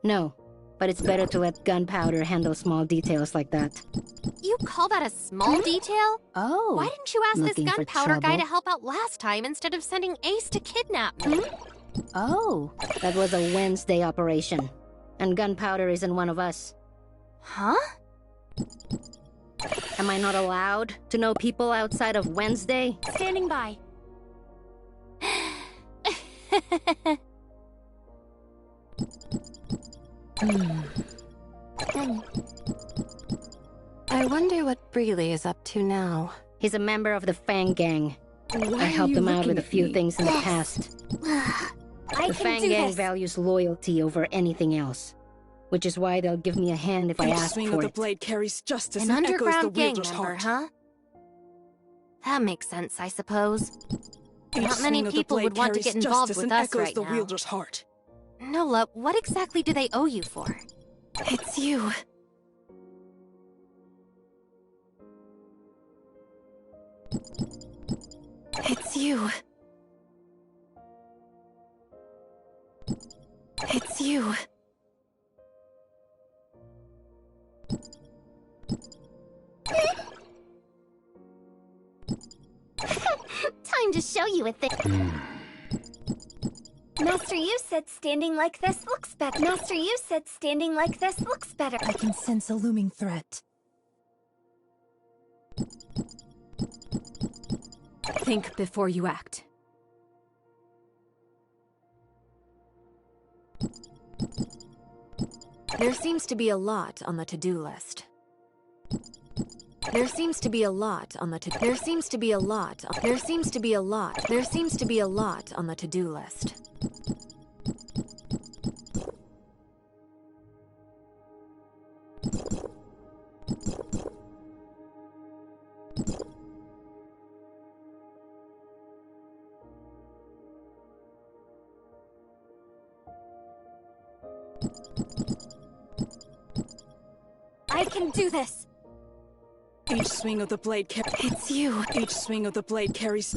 No, but it's better to let Gunpowder handle small details like that. You call that a small detail? Oh. Why didn't you ask this looking for Gunpowder guy to trouble? help out last time instead of sending Ace to kidnap me? Oh, that was a Wednesday operation. And Gunpowder isn't one of us. Huh? Am I not allowed to know people outside of Wednesday? Standing by. I wonder what Breely is up to now. He's a member of the Fang Gang. Why I helped are you him out looking with a at few me? things in the Yes. past. I The can Fang do Gang this. values loyalty over anything else. Which is why they'll give me a hand if I Each ask swing for of the it. blade carries justice An and echoes the underground gang wielder's member, heart. huh? That makes sense, I suppose. Each Not many swing of the people blade would want to carries get involved justice with and us echoes right the now. wielder's heart. Nola, what exactly do they owe you for? It's you. It's you. It's you. Time to show you a thing. Master, you said standing like this looks better. Master, you said standing like this looks better. I can sense a looming threat. Think before you act. There seems to be a lot on the to-do list. There seems to be a lot on the to- There seems to be a lot. There seems to be a lot. There seems to be a lot on the to-do list. I can do this. Each swing of the blade It's you. Each swing of the blade carries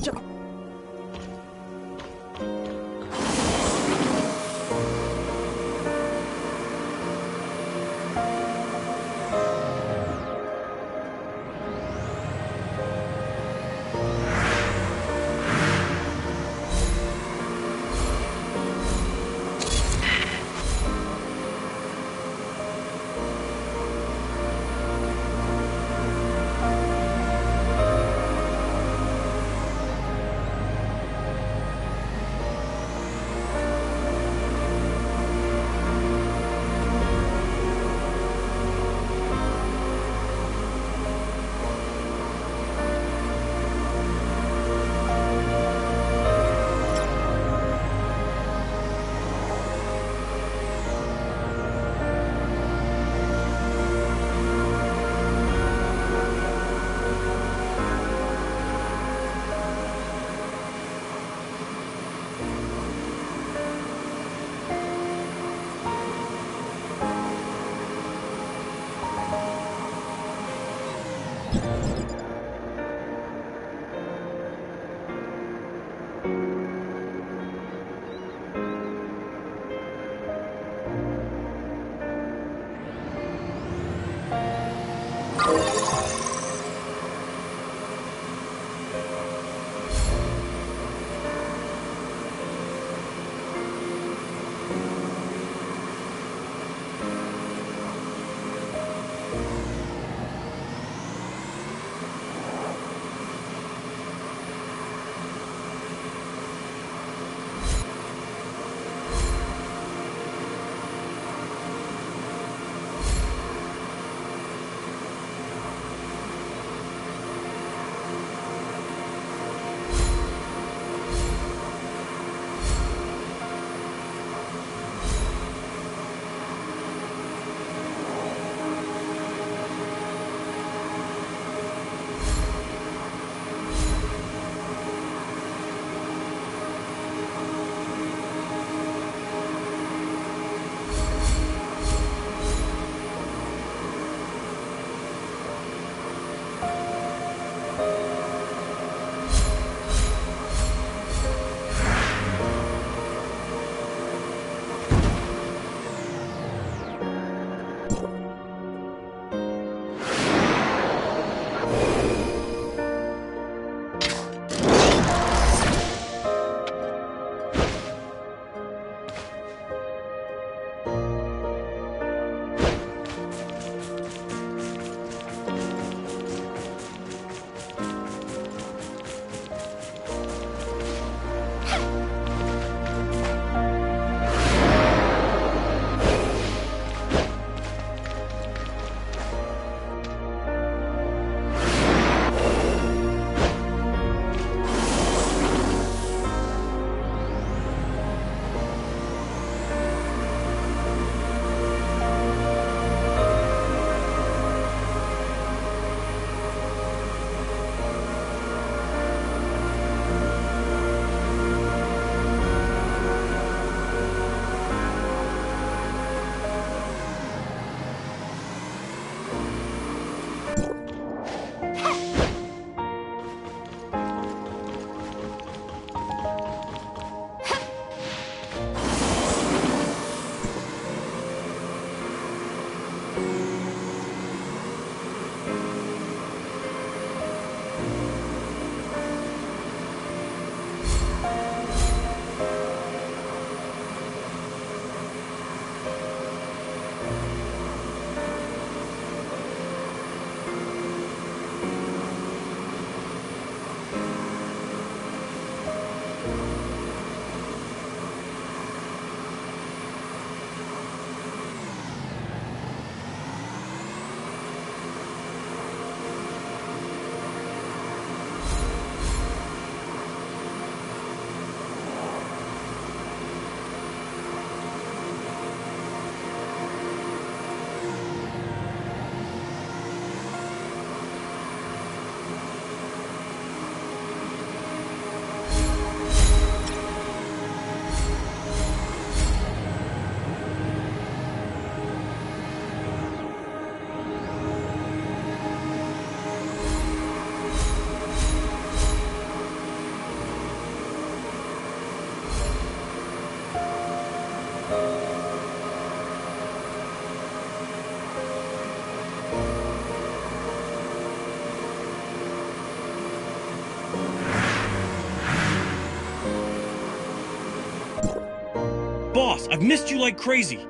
Boss, I've missed you like crazy.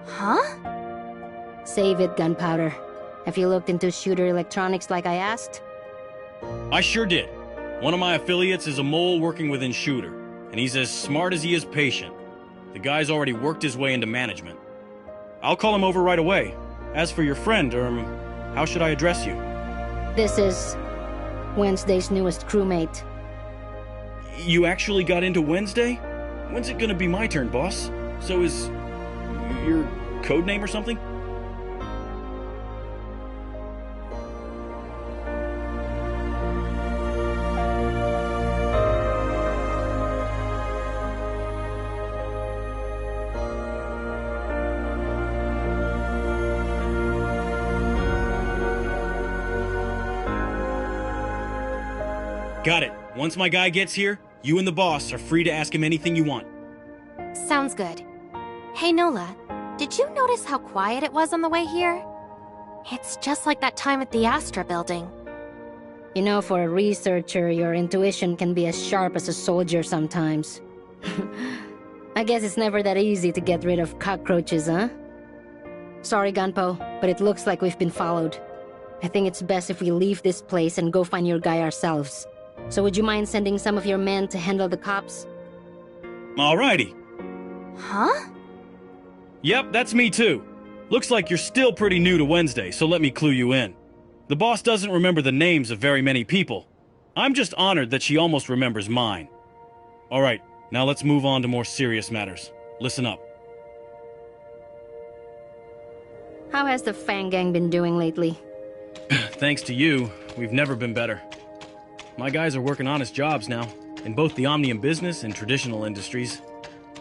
Huh? Save it, Gunpowder. Have you looked into Shooter Electronics like I asked? I sure did. One of my affiliates is a mole working within Shooter, and he's as smart as he is patient. The guy's already worked his way into management. I'll call him over right away. As for your friend, how should I address you? This is Wednesday's newest crewmate. You actually got into Wednesday? When's it gonna be my turn, boss? So is your code name or something? Got it. Once my guy gets here, you and the boss are free to ask him anything you want. Sounds good. Hey, Nola, did you notice how quiet it was on the way here? It's just like that time at the Astra building. You know, for a researcher, your intuition can be as sharp as a soldier sometimes. I guess it's never that easy to get rid of cockroaches, huh? Sorry, Gunpo, but it looks like we've been followed. I think it's best if we leave this place and go find your guy ourselves. So would you mind sending some of your men to handle the cops? Alrighty. Huh? Yep, that's me too. Looks like you're still pretty new to Wednesday, so let me clue you in. The boss doesn't remember the names of very many people. I'm just honored that she almost remembers mine. Alright, now let's move on to more serious matters. Listen up. How has the Fang Gang been doing lately? Thanks to you, we've never been better. My guys are working honest jobs now, in both the Omnium business and traditional industries.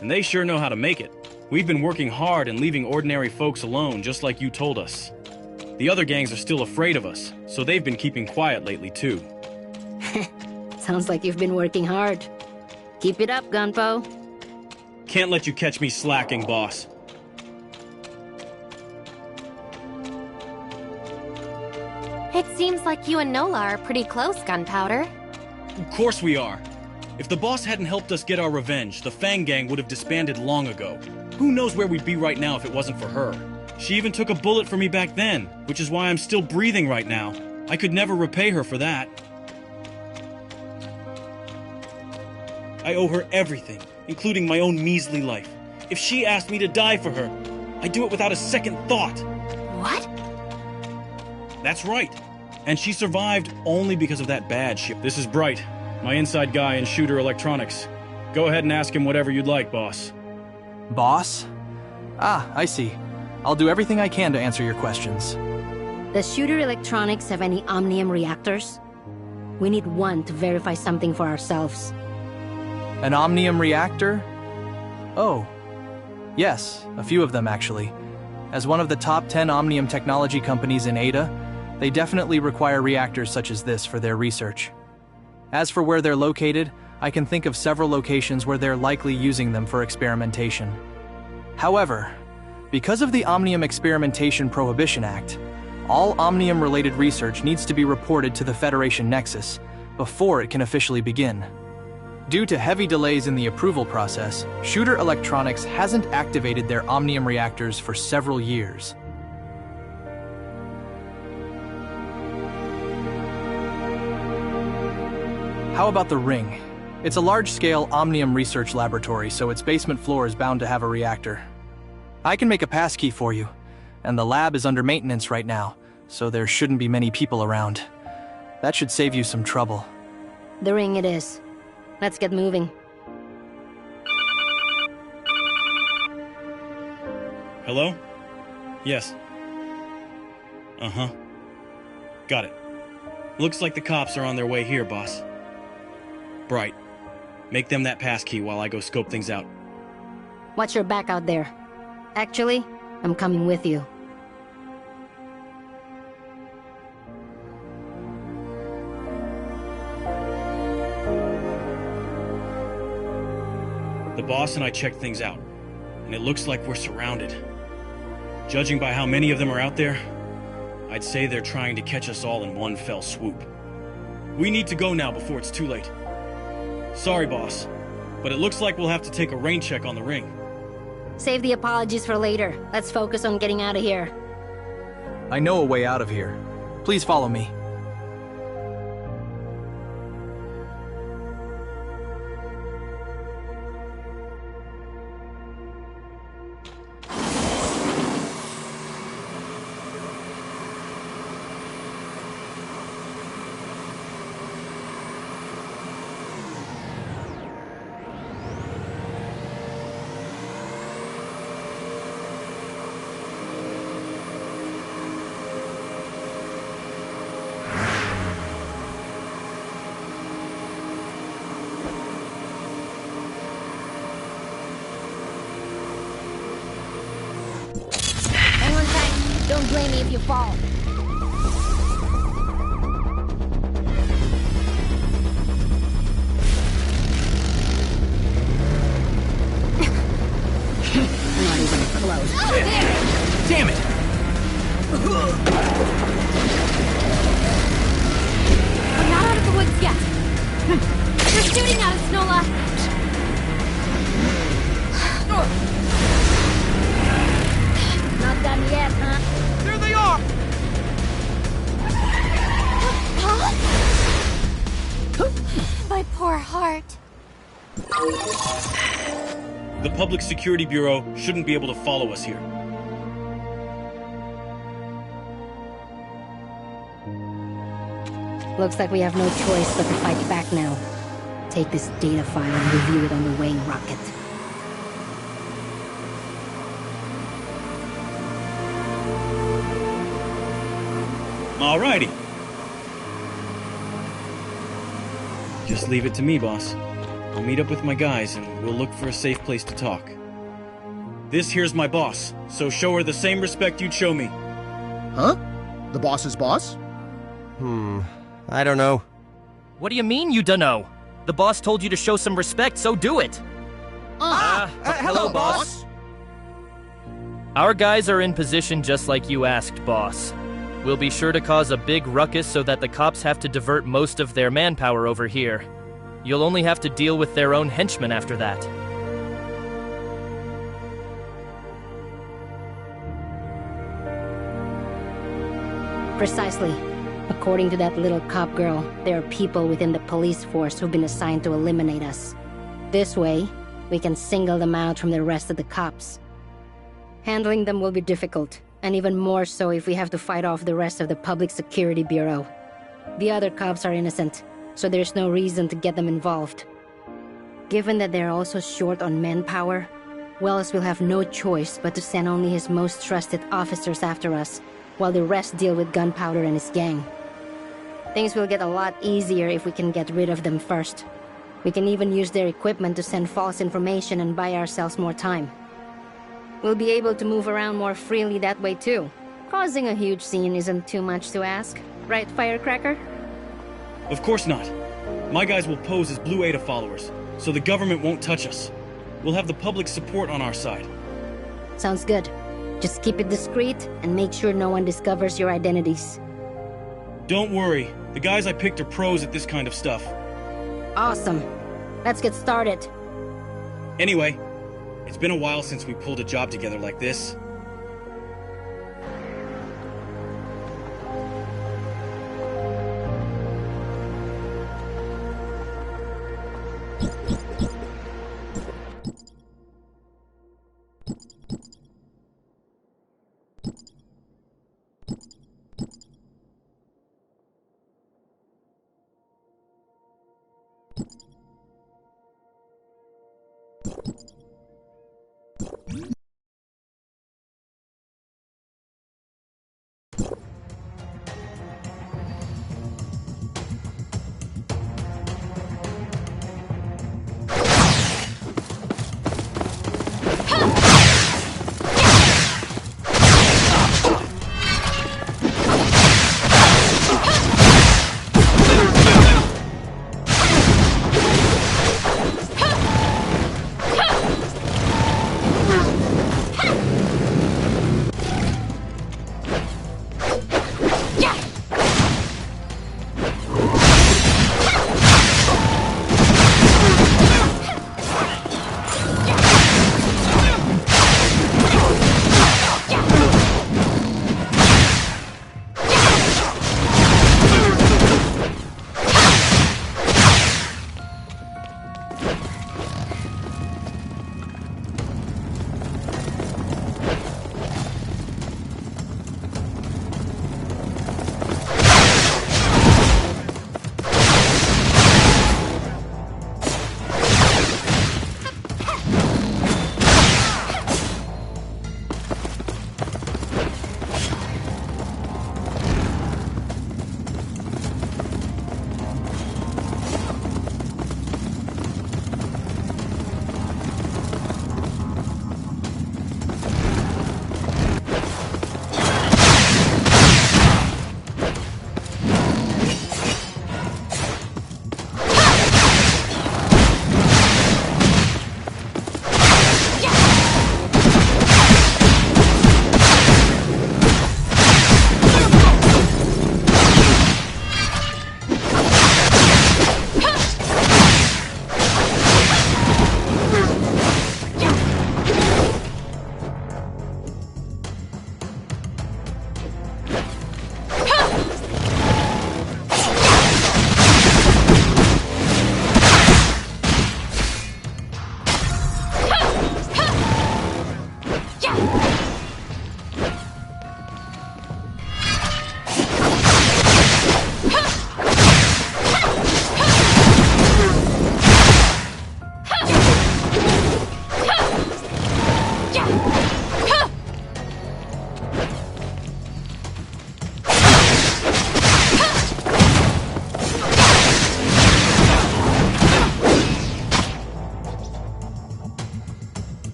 And they sure know how to make it. We've been working hard and leaving ordinary folks alone, just like you told us. The other gangs are still afraid of us, so they've been keeping quiet lately too. Sounds like you've been working hard. Keep it up, Gunpo. Can't let you catch me slacking, boss. It seems like you and Nola are pretty close, Gunpowder. Of course we are. If the boss hadn't helped us get our revenge, the Fang Gang would have disbanded long ago. Who knows where we'd be right now if it wasn't for her? She even took a bullet for me back then, which is why I'm still breathing right now. I could never repay her for that. I owe her everything, including my own measly life. If she asked me to die for her, I'd do it without a second thought. What? That's right. And she survived only because of that badge. This is Bright, my inside guy in Shooter Electronics. Go ahead and ask him whatever you'd like, boss. Boss? Ah, I see. I'll do everything I can to answer your questions. Does Shooter Electronics have any Omnium reactors? We need one to verify something for ourselves. An Omnium reactor? Oh. Yes, a few of them actually. As one of the top 10 Omnium technology companies in Ada, they definitely require reactors such as this for their research. As for where they're located, I can think of several locations where they're likely using them for experimentation. However, because of the Omnium Experimentation Prohibition Act, all Omnium-related research needs to be reported to the Federation Nexus before it can officially begin. Due to heavy delays in the approval process, Shooter Electronics hasn't activated their Omnium reactors for several years. How about the Ring? It's a large-scale Omnium research laboratory, so its basement floor is bound to have a reactor. I can make a passkey for you, and the lab is under maintenance right now, so there shouldn't be many people around. That should save you some trouble. The Ring it is. Let's get moving. Hello? Yes. Uh-huh. Got it. Looks like the cops are on their way here, boss. Bright. Make them that passkey while I go scope things out. Watch your back out there. Actually, I'm coming with you. The boss and I checked things out, and it looks like we're surrounded. Judging by how many of them are out there, I'd say they're trying to catch us all in one fell swoop. We need to go now before it's too late. Sorry, boss, but it looks like we'll have to take a rain check on the Ring. Save the apologies for later. Let's focus on getting out of here. I know a way out of here. Please follow me. Hang on tight. Don't blame me if you fall. Not even close. Damn it! We're not out of the woods yet. They're shooting at us, Nola. Not done yet, huh? There they are! My poor heart. The Public Security Bureau shouldn't be able to follow us here. Looks like we have no choice but to fight back now. Take this data file and review it on the Wayne rocket. Alrighty. Just leave it to me, boss. I'll meet up with my guys and we'll look for a safe place to talk. This here's my boss, so show her the same respect you'd show me. Huh? The boss's boss? I don't know. What do you mean you dunno? The boss told you to show some respect, so do it. Hello, boss. Our guys are in position just like you asked, boss. We'll be sure to cause a big ruckus so that the cops have to divert most of their manpower over here. You'll only have to deal with their own henchmen after that. Precisely. According to that little cop girl, there are people within the police force who've been assigned to eliminate us. This way, we can single them out from the rest of the cops. Handling them will be difficult, and even more so if we have to fight off the rest of the Public Security Bureau. The other cops are innocent, so there's no reason to get them involved. Given that they're also short on manpower, Wells will have no choice but to send only his most trusted officers after us, while the rest deal with Gunpowder and his gang. Things will get a lot easier if we can get rid of them first. We can even use their equipment to send false information and buy ourselves more time. We'll be able to move around more freely that way too. Causing a huge scene isn't too much to ask, right, Firecracker? Of course not. My guys will pose as Blue Ada followers, so the government won't touch us. We'll have the public support on our side. Sounds good. Just keep it discreet and make sure no one discovers your identities. Don't worry. The guys I picked are pros at this kind of stuff. Awesome. Let's get started. Anyway, it's been a while since we pulled a job together like this.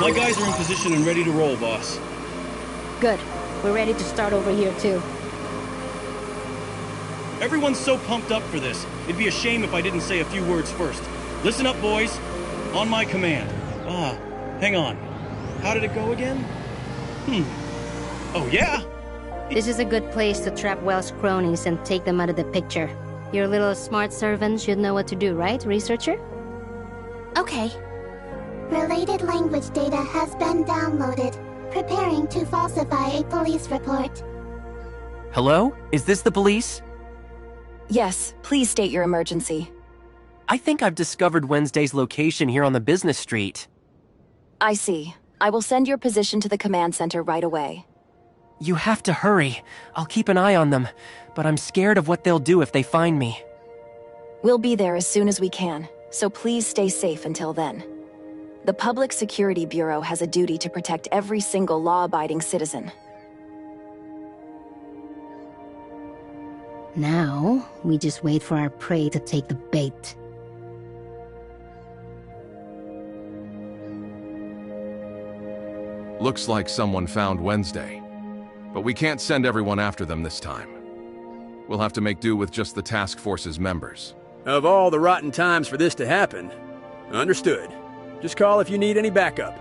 My guys are in position and ready to roll, boss. Good. We're ready to start over here, too. Everyone's so pumped up for this. It'd be a shame if I didn't say a few words first. Listen up, boys. On my command. Hang on. How did it go again? Oh, yeah? This is a good place to trap Wells' cronies and take them out of the picture. Your little smart servant should know what to do, right, researcher? Okay. Related language data has been downloaded. Preparing to falsify a police report. Hello? Is this the police? Yes, please state your emergency. I think I've discovered Wednesday's location here on the business street. I see. I will send your position to the command center right away. You have to hurry. I'll keep an eye on them, but I'm scared of what they'll do if they find me. We'll be there as soon as we can, so please stay safe until then. The Public Security Bureau has a duty to protect every single law-abiding citizen. Now, we just wait for our prey to take the bait. Looks like someone found Wednesday. But we can't send everyone after them this time. We'll have to make do with just the task force's members. Of all the rotten times for this to happen, understood. Just call if you need any backup.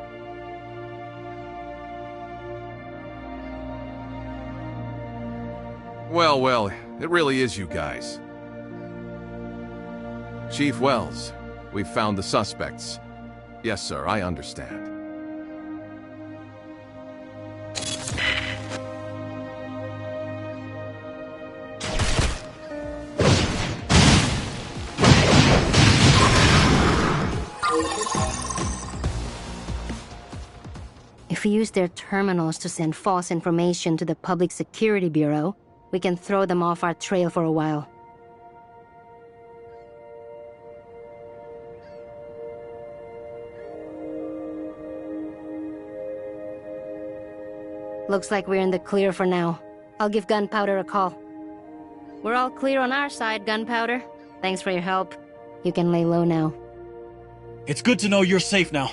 Well, it really is you guys. Chief Wells, we've found the suspects. Yes, sir, I understand. If we use their terminals to send false information to the Public Security Bureau, we can throw them off our trail for a while. Looks like we're in the clear for now. I'll give Gunpowder a call. We're all clear on our side, Gunpowder. Thanks for your help. You can lay low now. It's good to know you're safe now.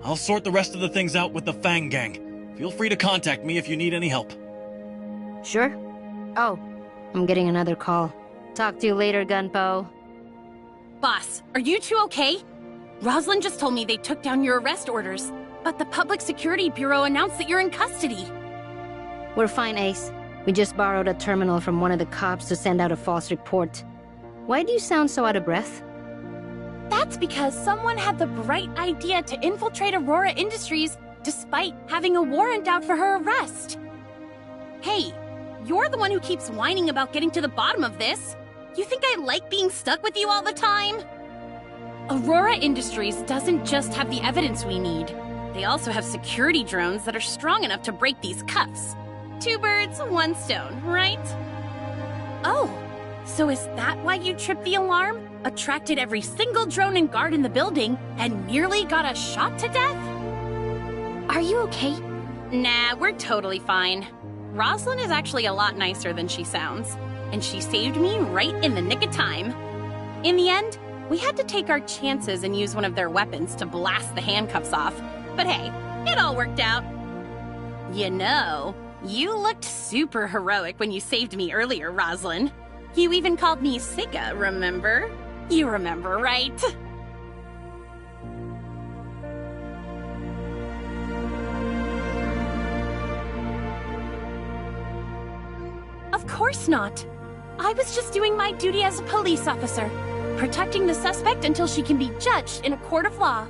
I'll sort the rest of the things out with the Fang Gang. Feel free to contact me if you need any help. Sure. Oh, I'm getting another call. Talk to you later, Gunpo. Boss, are you two okay? Rosalind just told me they took down your arrest orders, but the Public Security Bureau announced that you're in custody. We're fine, Ace. We just borrowed a terminal from one of the cops to send out a false report. Why do you sound so out of breath? That's because someone had the bright idea to infiltrate Aurora Industries despite having a warrant out for her arrest. Hey, you're the one who keeps whining about getting to the bottom of this. You think I like being stuck with you all the time? Aurora Industries doesn't just have the evidence we need. They also have security drones that are strong enough to break these cuffs. 2 birds, 1 stone, right? Oh, so is that why you tripped the alarm, attracted every single drone and guard in the building, and nearly got us shot to death? Are you okay? Nah, we're totally fine. Rosalind is actually a lot nicer than she sounds, and she saved me right in the nick of time. In the end, we had to take our chances and use one of their weapons to blast the handcuffs off. But hey, it all worked out. You know, you looked super heroic when you saved me earlier, Rosalind. You even called me Siga, remember? You remember, right? Of course not. I was just doing my duty as a police officer, protecting the suspect until she can be judged in a court of law.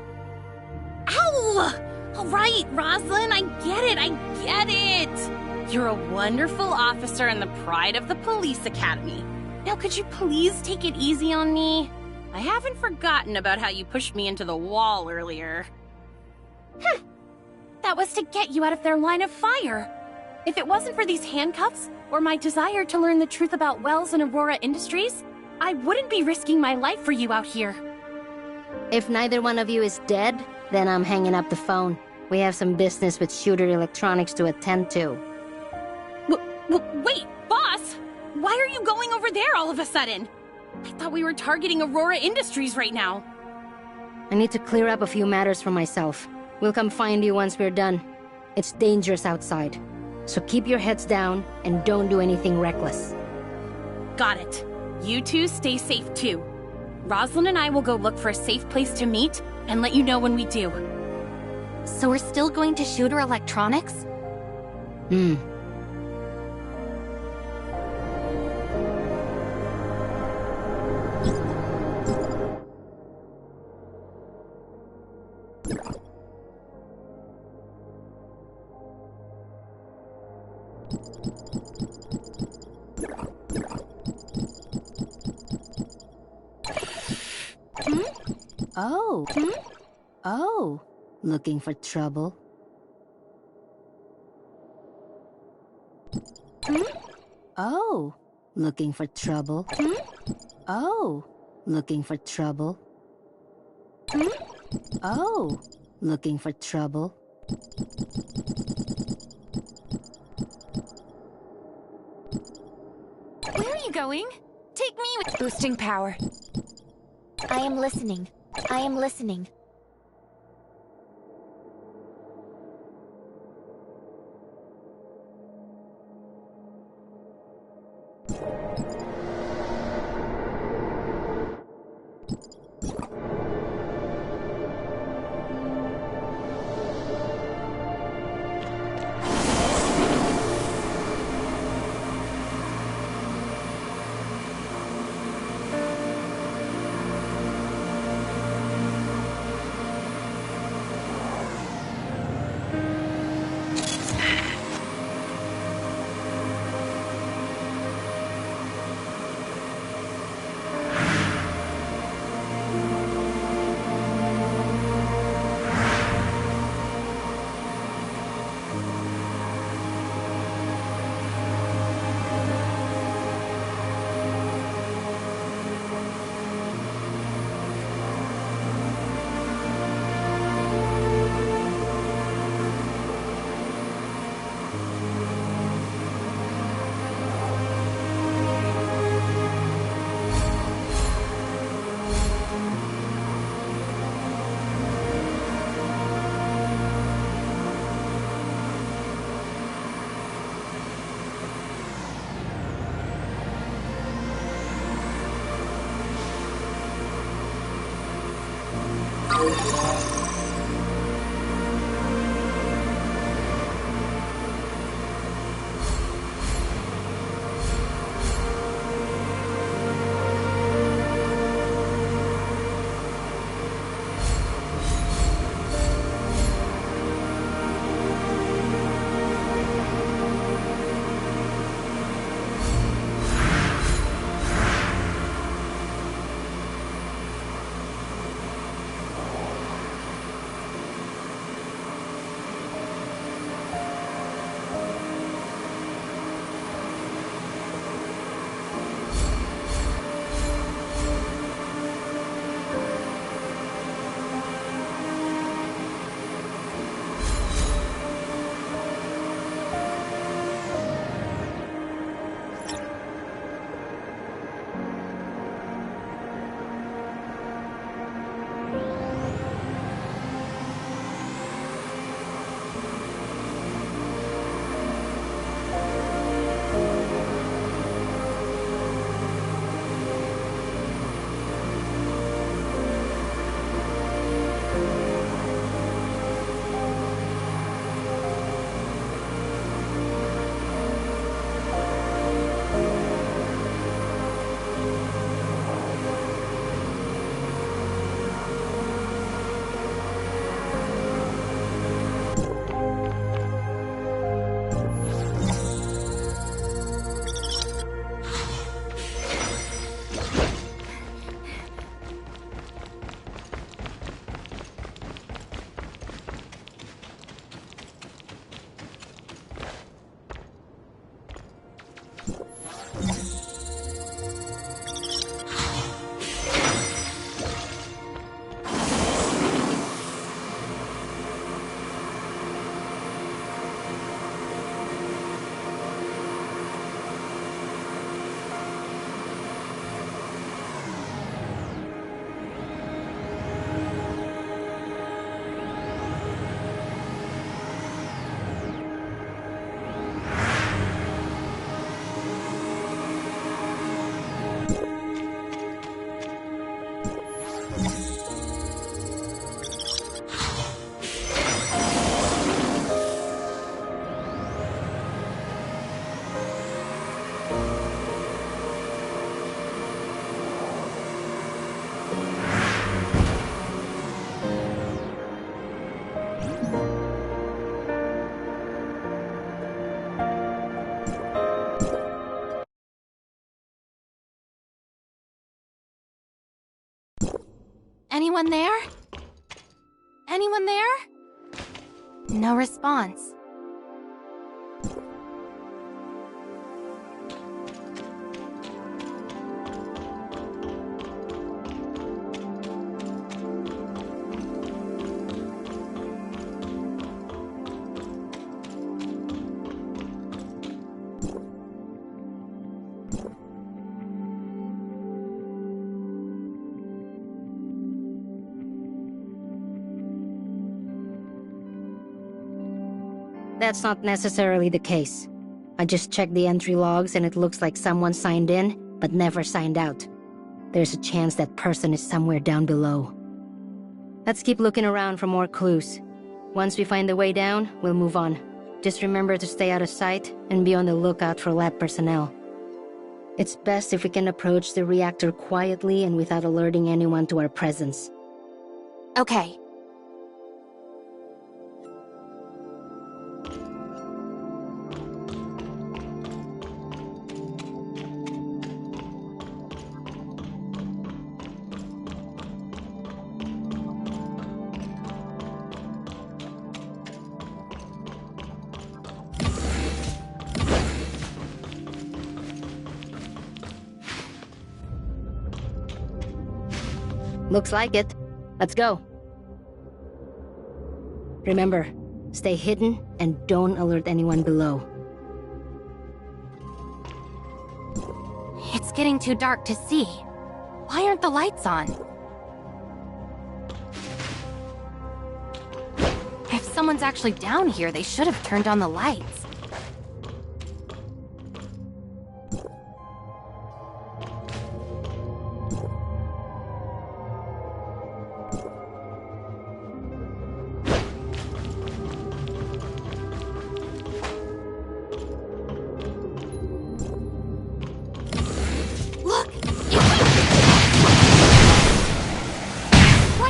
Ow! All right, Rosalind, I get it. You're a wonderful officer and the pride of the police academy. Now, could you please take it easy on me? I haven't forgotten about how you pushed me into the wall earlier. That was to get you out of their line of fire. If it wasn't for these handcuffs, or my desire to learn the truth about Wells and Aurora Industries, I wouldn't be risking my life for you out here. If neither one of you is dead, then I'm hanging up the phone. We have some business with Shooter Electronics to attend to. Wait, boss! Why are you going over there all of a sudden? I thought we were targeting Aurora Industries right now. I need to clear up a few matters for myself. We'll come find you once we're done. It's dangerous outside. So keep your heads down and don't do anything reckless. Got it. You two stay safe too. Rosalind and I will go look for a safe place to meet and let you know when we do. So we're still going to Shooter Electronics? Oh, looking for trouble? Oh, looking for trouble? Oh, looking for trouble? Oh, looking for trouble? Where are you going? Take me with boosting power. I am listening. I am listening. Anyone there? Anyone there? No response. That's not necessarily the case. I just checked the entry logs and it looks like someone signed in, but never signed out. There's a chance that person is somewhere down below. Let's keep looking around for more clues. Once we find the way down, we'll move on. Just remember to stay out of sight and be on the lookout for lab personnel. It's best if we can approach the reactor quietly and without alerting anyone to our presence. Okay. Looks like it. Let's go. Remember, stay hidden and don't alert anyone below. It's getting too dark to see. Why aren't the lights on? If someone's actually down here, they should have turned on the lights.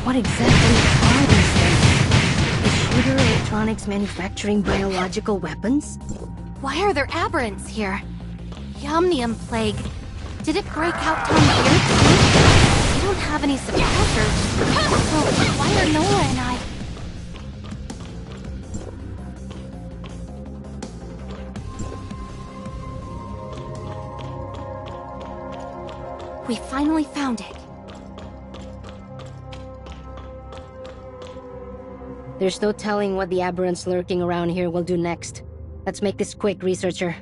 What exactly are these things? Is Shooter Electronics manufacturing biological weapons? Why are there aberrants here? The Omnium Plague. Did it break out down here too? We don't have any suppressors. So why are Nola and I... We finally found it. There's no telling what the aberrants lurking around here will do next. Let's make this quick, researcher.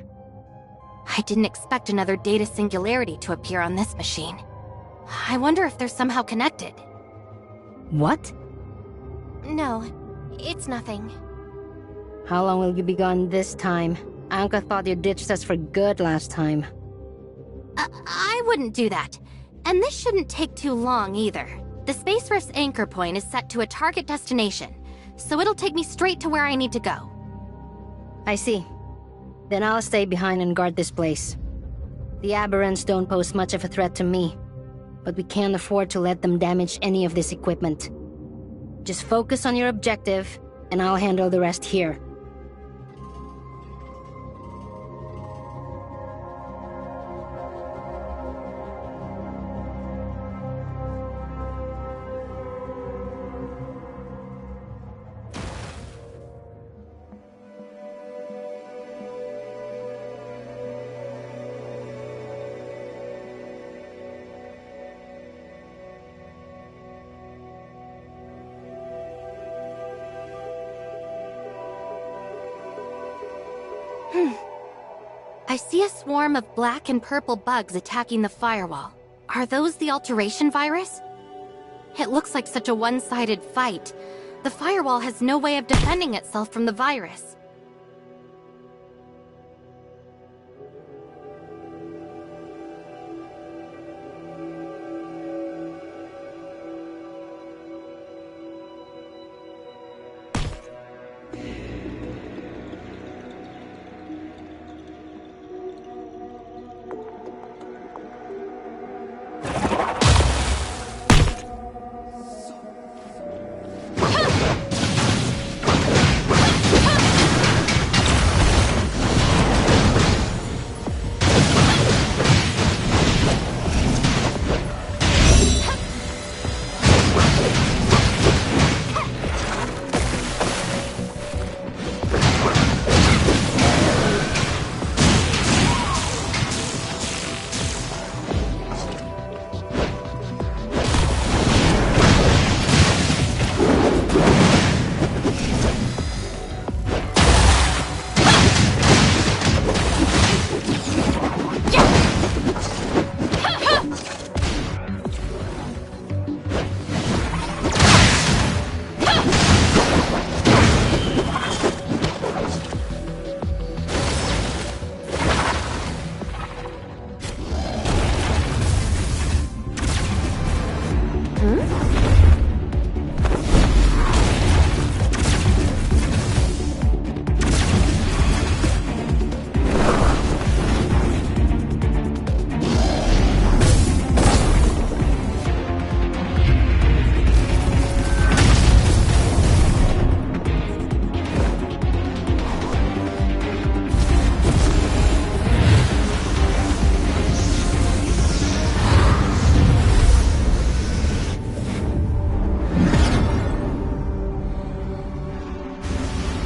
I didn't expect another data singularity to appear on this machine. I wonder if they're somehow connected. What? No, it's nothing. How long will you be gone this time? Anka thought you ditched us for good last time. I wouldn't do that. And this shouldn't take too long either. The Space Rift's anchor point is set to a target destination, so it'll take me straight to where I need to go. I see. Then I'll stay behind and guard this place. The aberrants don't pose much of a threat to me, but we can't afford to let them damage any of this equipment. Just focus on your objective, and I'll handle the rest here. I see a swarm of black and purple bugs attacking the firewall. Are those the alteration virus? It looks like such a one-sided fight. The firewall has no way of defending itself from the virus.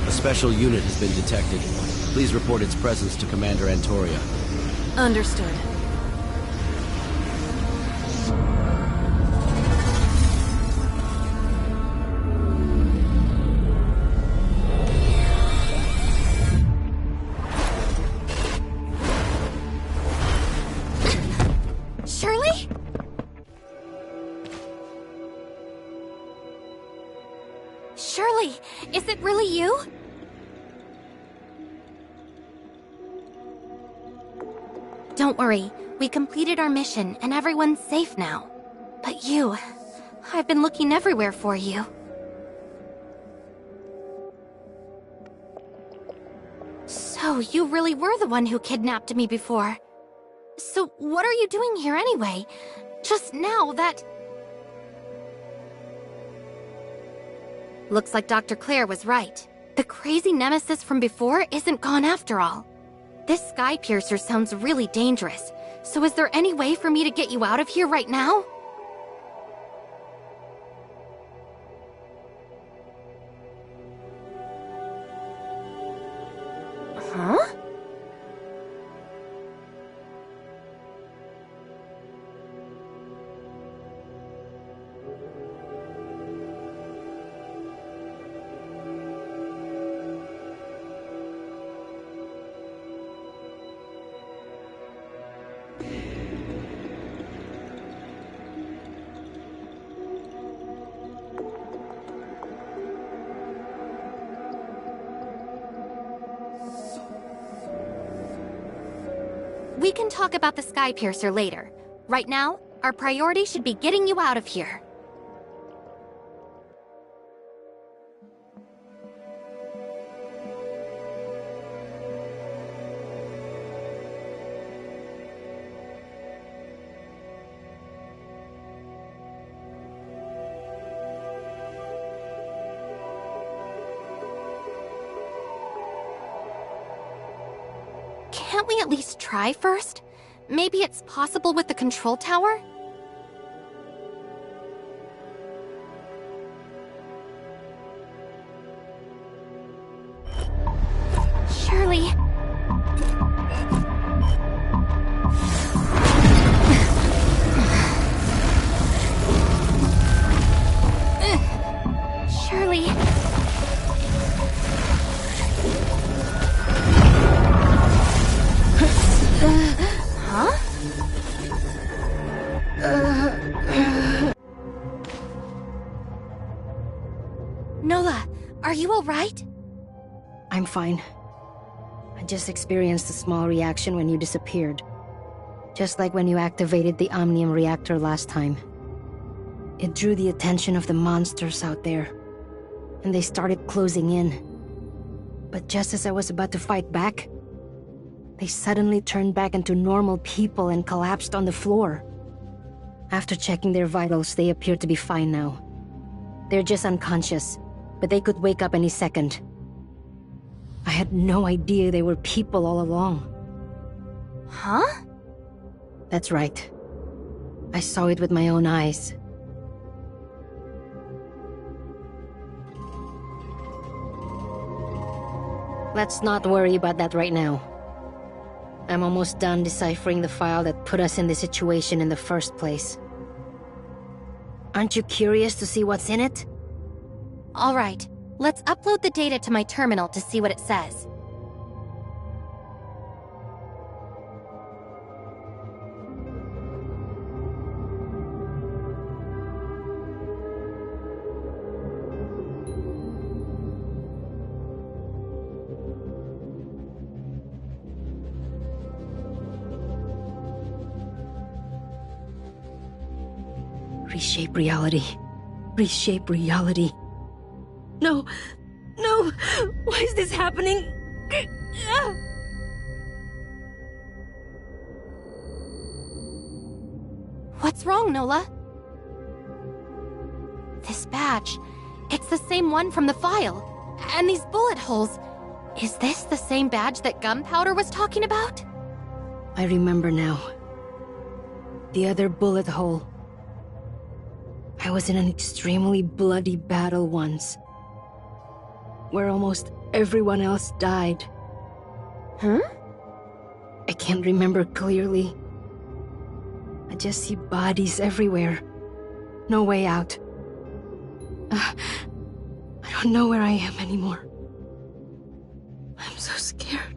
Special unit has been detected. Please report its presence to Commander Antoria. Understood. Shirley? Shirley, is it really you? Don't worry, we completed our mission and everyone's safe now. But you, I've been looking everywhere for you. So you really were the one who kidnapped me before. So what are you doing here anyway? Just now that... Looks like Dr. Claire was right. The crazy nemesis from before isn't gone after all. This Sky Piercer sounds really dangerous, so is there any way for me to get you out of here right now? Huh? We can talk about the Sky Piercer later. Right now, our priority should be getting you out of here. Can't we at least try first? Maybe it's possible with the control tower? Surely... Surely... Huh? Nola, are you alright? I'm fine. I just experienced a small reaction when you disappeared. Just like when you activated the Omnium reactor last time. It drew the attention of the monsters out there, and they started closing in. But just as I was about to fight back, they suddenly turned back into normal people and collapsed on the floor. After checking their vitals, they appear to be fine now. They're just unconscious, but they could wake up any second. I had no idea they were people all along. Huh? That's right. I saw it with my own eyes. Let's not worry about that right now. I'm almost done deciphering the file that put us in this situation in the first place. Aren't you curious to see what's in it? Alright, let's upload the data to my terminal to see what it says. Reshape reality. Reshape reality. No! No! Why is this happening? What's wrong, Nola? This badge. It's the same one from the file. And these bullet holes. Is this the same badge that Gunpowder was talking about? I remember now. The other bullet hole. I was in an extremely bloody battle once, where almost everyone else died. Huh? I can't remember clearly. I just see bodies everywhere. No way out. I don't know where I am anymore. I'm so scared.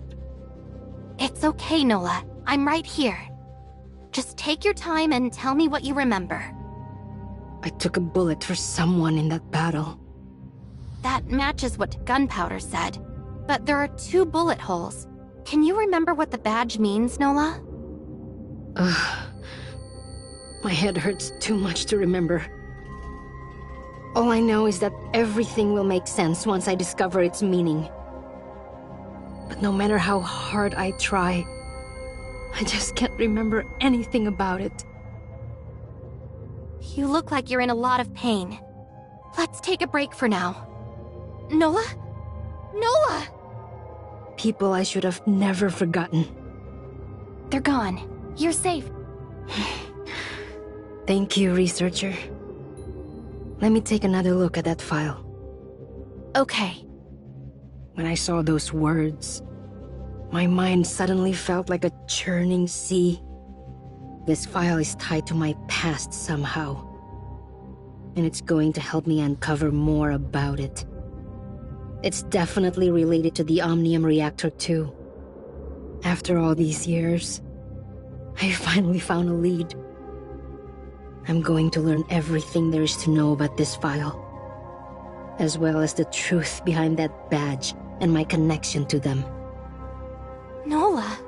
It's okay, Nola. I'm right here. Just take your time and tell me what you remember. I took a bullet for someone in that battle. That matches what Gunpowder said. But there are 2 bullet holes. Can you remember what the badge means, Nola? My head hurts too much to remember. All I know is that everything will make sense once I discover its meaning. But no matter how hard I try, I just can't remember anything about it. You look like you're in a lot of pain. Let's take a break for now. Nola? Nola! People I should have never forgotten. They're gone. You're safe. Thank you, researcher. Let me take another look at that file. Okay. When I saw those words, my mind suddenly felt like a churning sea. This file is tied to my past somehow. And it's going to help me uncover more about it. It's definitely related to the Omnium reactor too. After all these years, I finally found a lead. I'm going to learn everything there is to know about this file, as well as the truth behind that badge and my connection to them. Nola!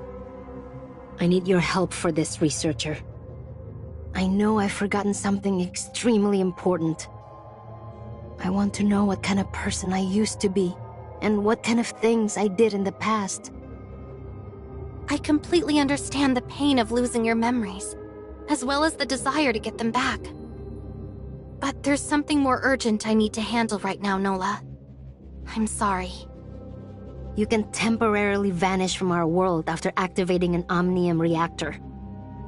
I need your help for this, researcher. I know I've forgotten something extremely important. I want to know what kind of person I used to be, and what kind of things I did in the past. I completely understand the pain of losing your memories, as well as the desire to get them back. But there's something more urgent I need to handle right now, Nola. I'm sorry. You can temporarily vanish from our world after activating an Omnium reactor.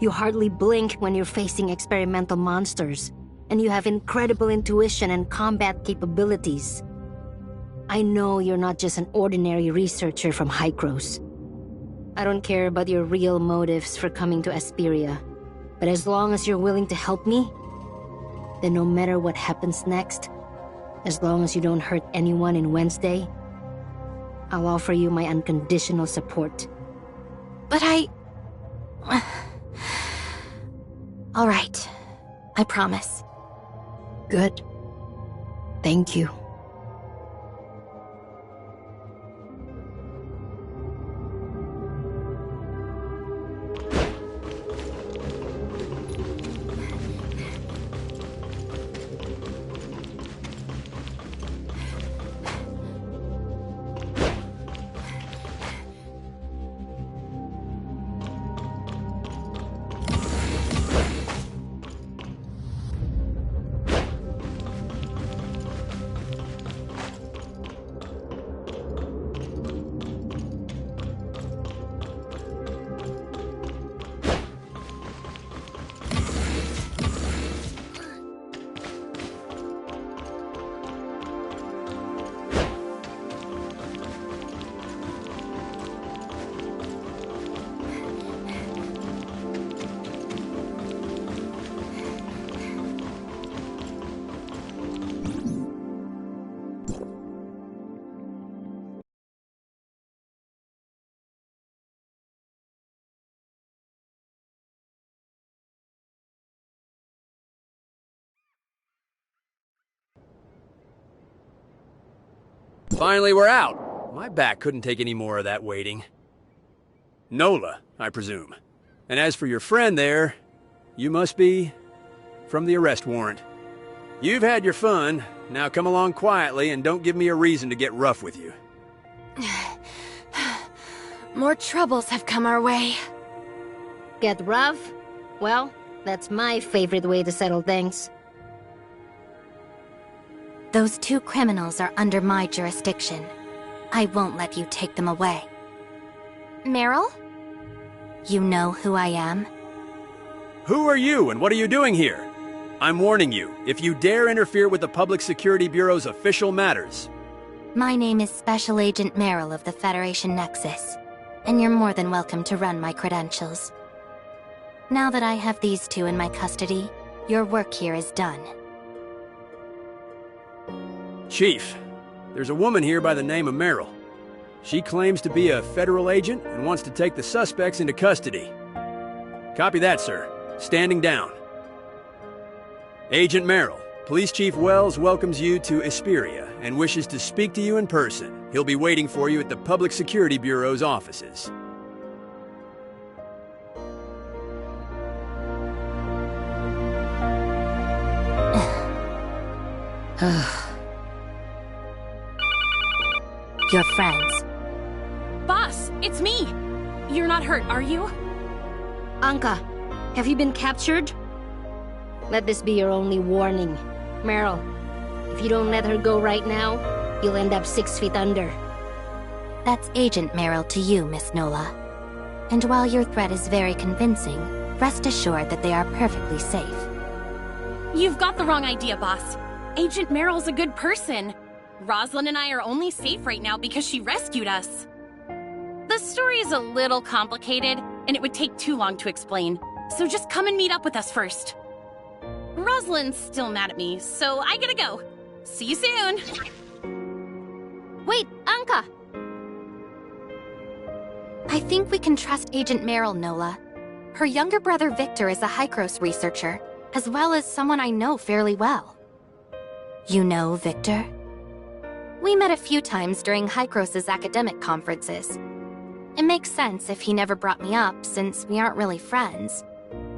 You hardly blink when you're facing experimental monsters, and you have incredible intuition and combat capabilities. I know you're not just an ordinary researcher from Hykros. I don't care about your real motives for coming to Asperia, but as long as you're willing to help me, then no matter what happens next, as long as you don't hurt anyone in Wednesday, I'll offer you my unconditional support. But All right. I promise. Good. Thank you. Finally, we're out. My back couldn't take any more of that waiting. Nola, I presume. And as for your friend there, you must be from the arrest warrant. You've had your fun. Now come along quietly and don't give me a reason to get rough with you. More troubles have come our way. Get rough? Well, that's my favorite way to settle things. Those two criminals are under my jurisdiction. I won't let you take them away. Meryl? You know who I am? Who are you and what are you doing here? I'm warning you, if you dare interfere with the Public Security Bureau's official matters. My name is Special Agent Meryl of the Federation Nexus, and you're more than welcome to run my credentials. Now that I have these two in my custody, your work here is done. Chief, there's a woman here by the name of Meryl. She claims to be a federal agent and wants to take the suspects into custody. Copy that, sir. Standing down. Agent Meryl, Police Chief Wells welcomes you to Asperia and wishes to speak to you in person. He'll be waiting for you at the Public Security Bureau's offices. Your friends. Boss, it's me! You're not hurt, are you? Anka, have you been captured? Let this be your only warning. Meryl, if you don't let her go right now, you'll end up 6 feet under. That's Agent Merrill to you, Miss Nola. And while your threat is very convincing, rest assured that they are perfectly safe. You've got the wrong idea, boss. Agent Merrill's a good person. Rosalind and I are only safe right now because she rescued us. The story is a little complicated, and it would take too long to explain, so just come and meet up with us first. Rosalind's still mad at me, so I gotta go. See you soon! Wait, Anka! I think we can trust Agent Merrill, Nola. Her younger brother Victor is a Hykros researcher, as well as someone I know fairly well. You know Victor? We met a few times during Hykros' academic conferences. It makes sense if he never brought me up, since we aren't really friends.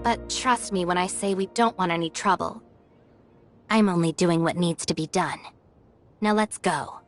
But trust me when I say we don't want any trouble. I'm only doing what needs to be done. Now let's go.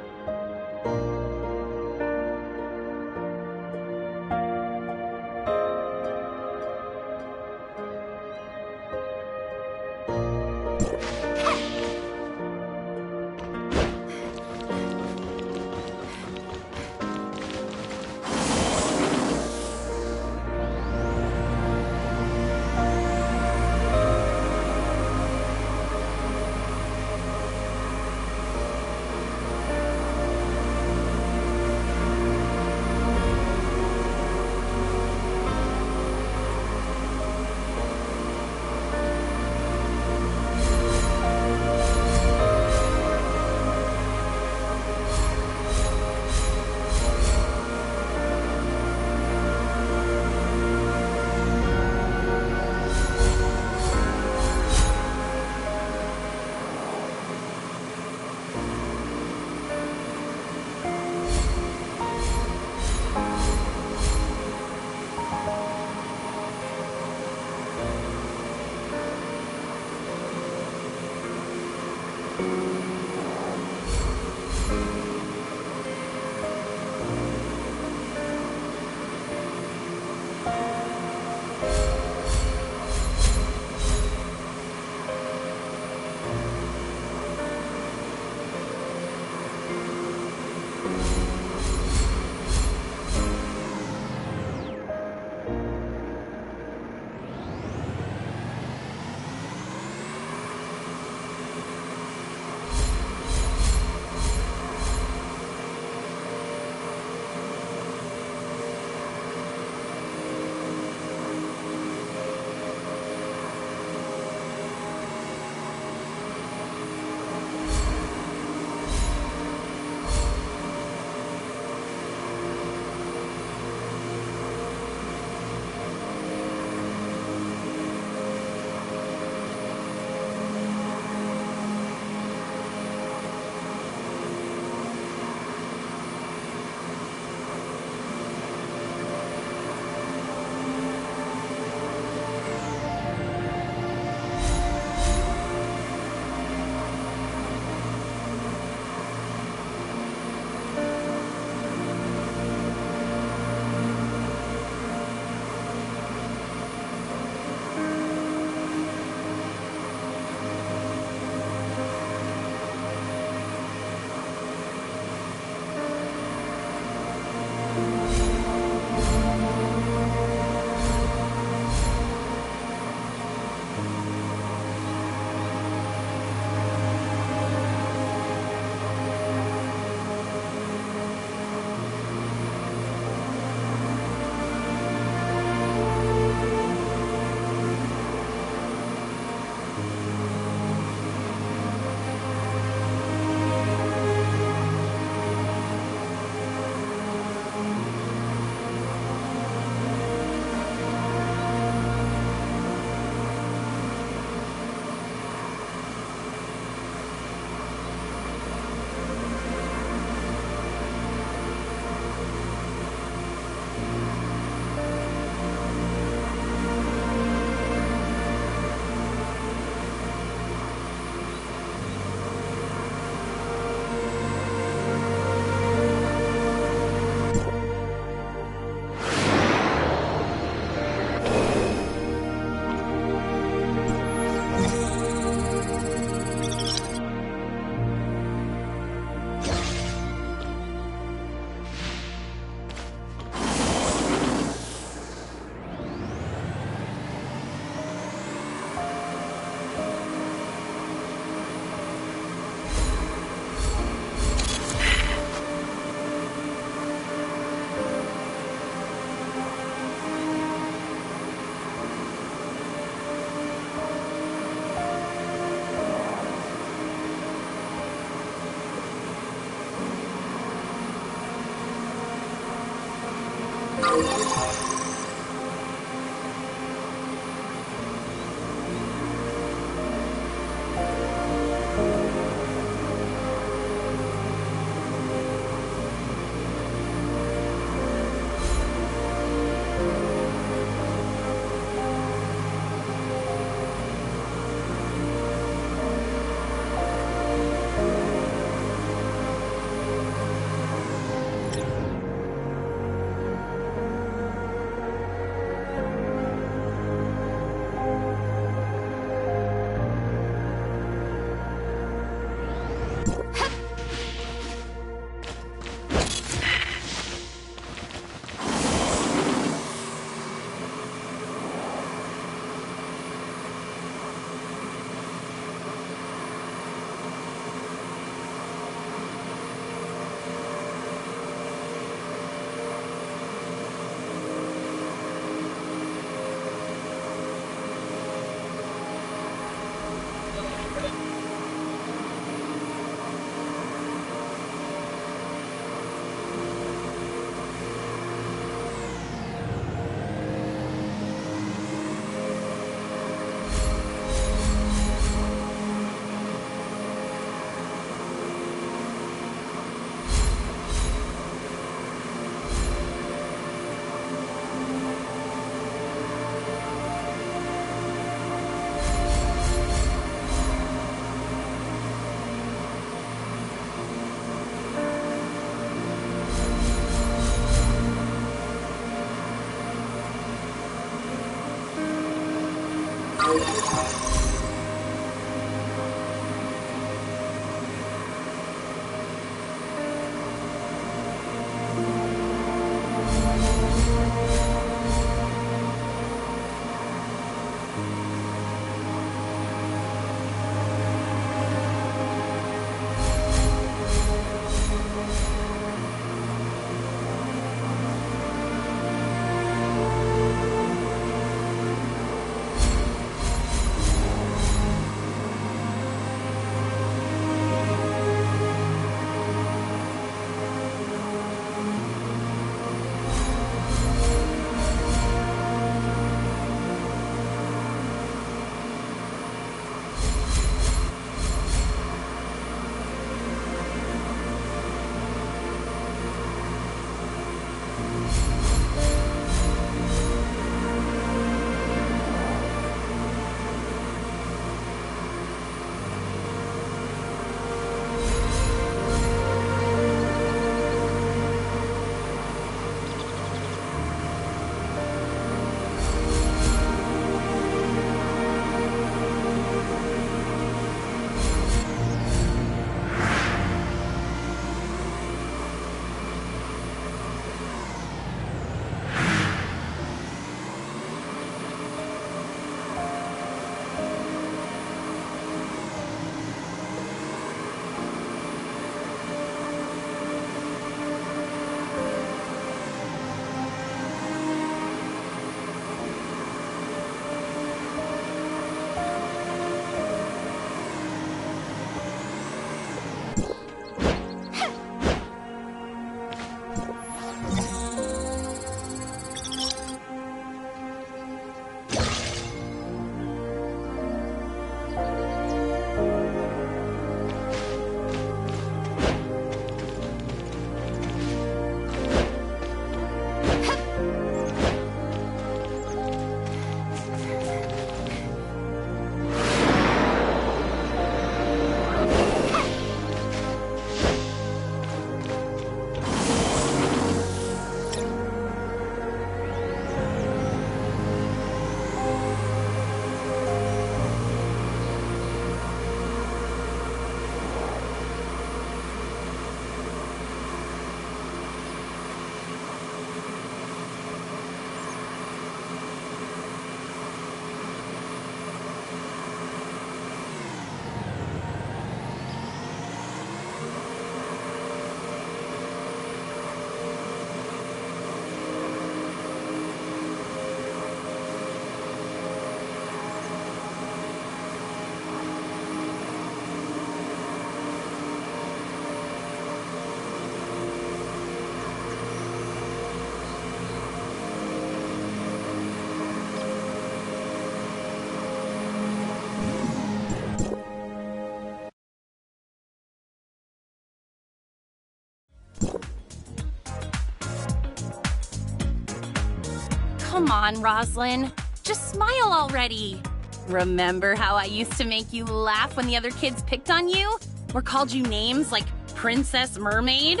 Come on, Roslyn. Just smile already. Remember how I used to make you laugh when the other kids picked on you? Or called you names like Princess Mermaid?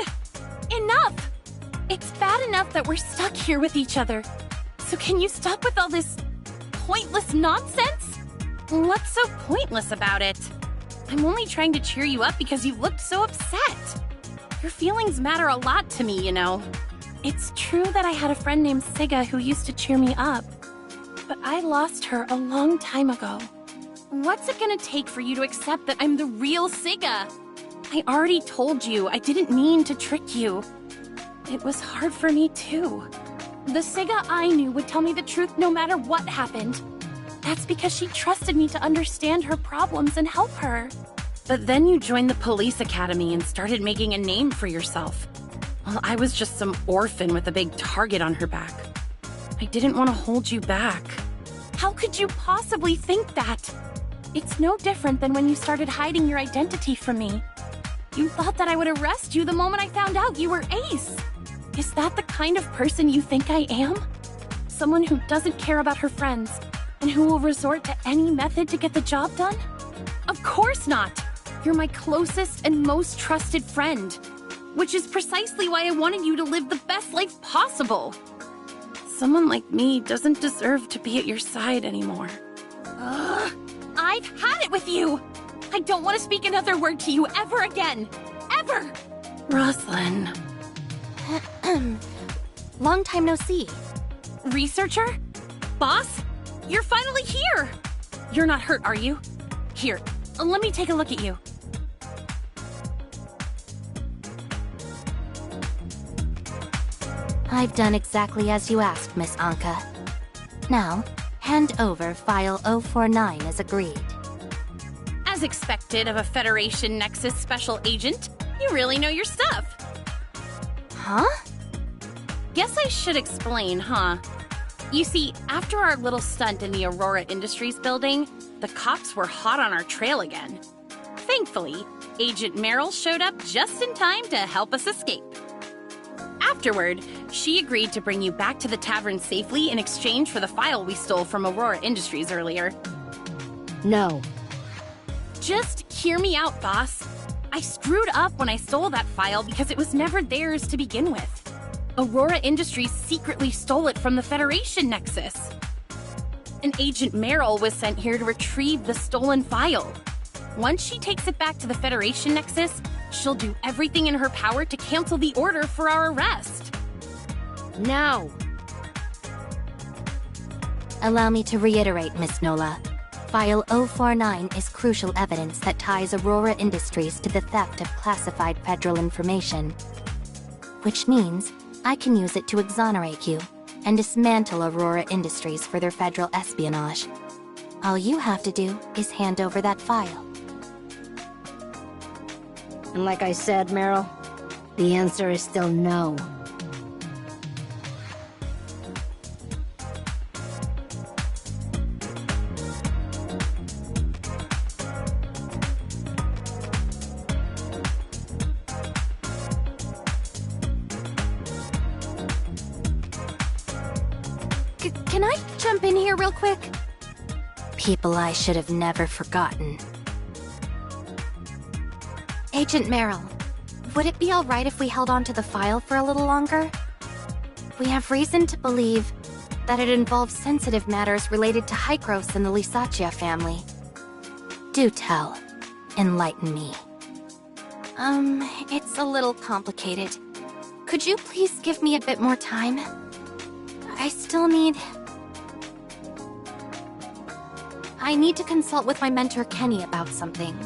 Enough! It's bad enough that we're stuck here with each other. So can you stop with all this pointless nonsense? What's so pointless about it? I'm only trying to cheer you up because you looked so upset. Your feelings matter a lot to me, you know. It's true that I had a friend named Siga who used to cheer me up, but I lost her a long time ago. What's it gonna take for you to accept that I'm the real Siga? I already told you I didn't mean to trick you. It was hard for me too. The Siga I knew would tell me the truth no matter what happened. That's because she trusted me to understand her problems and help her. But then you joined the police academy and started making a name for yourself. Well, I was just some orphan with a big target on her back. I didn't want to hold you back. How could you possibly think that? It's no different than when you started hiding your identity from me. You thought that I would arrest you the moment I found out you were Ace. Is that the kind of person you think I am? Someone who doesn't care about her friends and who will resort to any method to get the job done? Of course not! You're my closest and most trusted friend, which is precisely why I wanted you to live the best life possible. Someone like me doesn't deserve to be at your side anymore. Ugh, I've had it with you! I don't want to speak another word to you ever again! Ever! Roslyn. Long time no see. Researcher? Boss? You're finally here! You're not hurt, are you? Here, let me take a look at you. I've done exactly as you asked, Miss Anka. Now, hand over File 049 as agreed. As expected of a Federation Nexus special agent, you really know your stuff. Huh? Guess I should explain, huh? You see, after our little stunt in the Aurora Industries building, the cops were hot on our trail again. Thankfully, Agent Merrill showed up just in time to help us escape. Afterward, she agreed to bring you back to the tavern safely in exchange for the file we stole from Aurora Industries earlier. No. Just hear me out, boss. I screwed up when I stole that file because it was never theirs to begin with. Aurora Industries secretly stole it from the Federation Nexus. And Agent Merrill was sent here to retrieve the stolen file. Once she takes it back to the Federation Nexus, she'll do everything in her power to cancel the order for our arrest. No. Allow me to reiterate, Miss Nola. File 049 is crucial evidence that ties Aurora Industries to the theft of classified federal information. Which means I can use it to exonerate you and dismantle Aurora Industries for their federal espionage. All you have to do is hand over that file. And like I said, Meryl, the answer is still no. Can I jump in here real quick? People I should have never forgotten. Agent Merrill, would it be alright if we held on to the file for a little longer? We have reason to believe that it involves sensitive matters related to Hykros and the Lysaccia family. Do tell. Enlighten me. It's a little complicated. Could you please give me a bit more time? I still need... I need to consult with my mentor Kenny about something.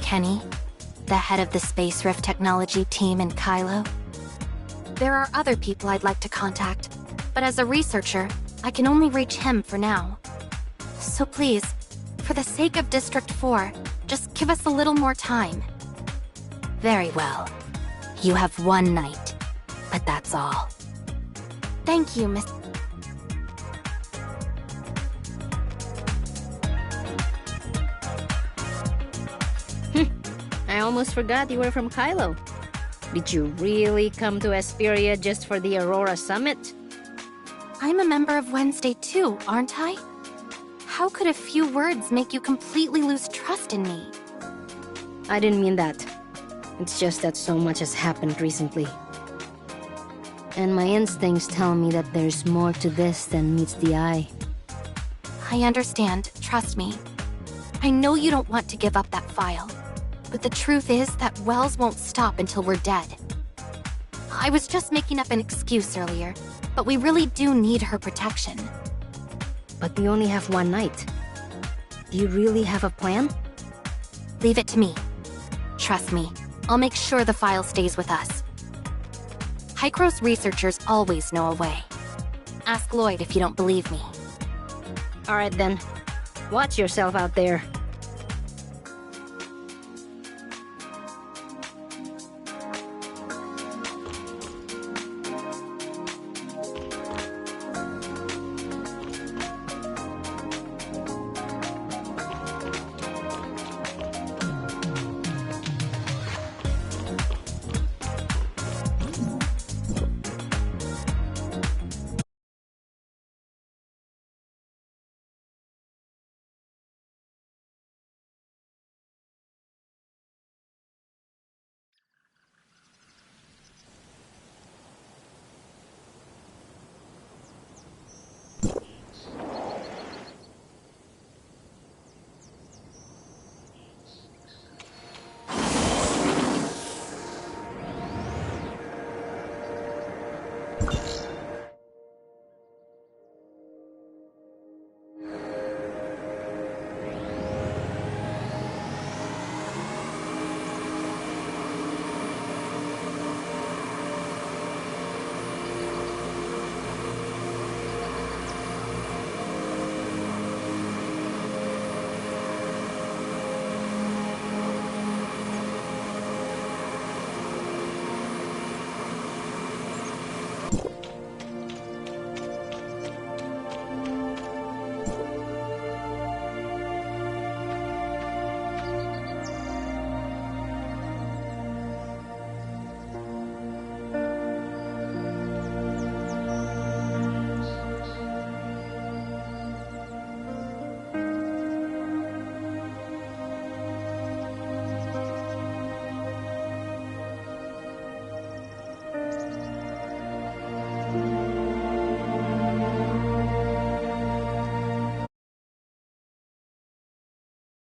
Kenny? The head of the Space Rift Technology team in Kylo? There are other people I'd like to contact, but as a researcher, I can only reach him for now. So please, for the sake of District 4, just give us a little more time. Very well. You have one night, but that's all. Thank you, Miss... I almost forgot you were from Kylo. Did you really come to Esperia just for the Aurora Summit? I'm a member of Wednesday too, aren't I? How could a few words make you completely lose trust in me? I didn't mean that. It's just that so much has happened recently. And my instincts tell me that there's more to this than meets the eye. I understand, trust me. I know you don't want to give up that file. But the truth is that Wells won't stop until we're dead. I was just making up an excuse earlier, but we really do need her protection. But we only have one night. Do you really have a plan? Leave it to me. Trust me, I'll make sure the file stays with us. Hykros researchers always know a way. Ask Lloyd if you don't believe me. Alright then. Watch yourself out there.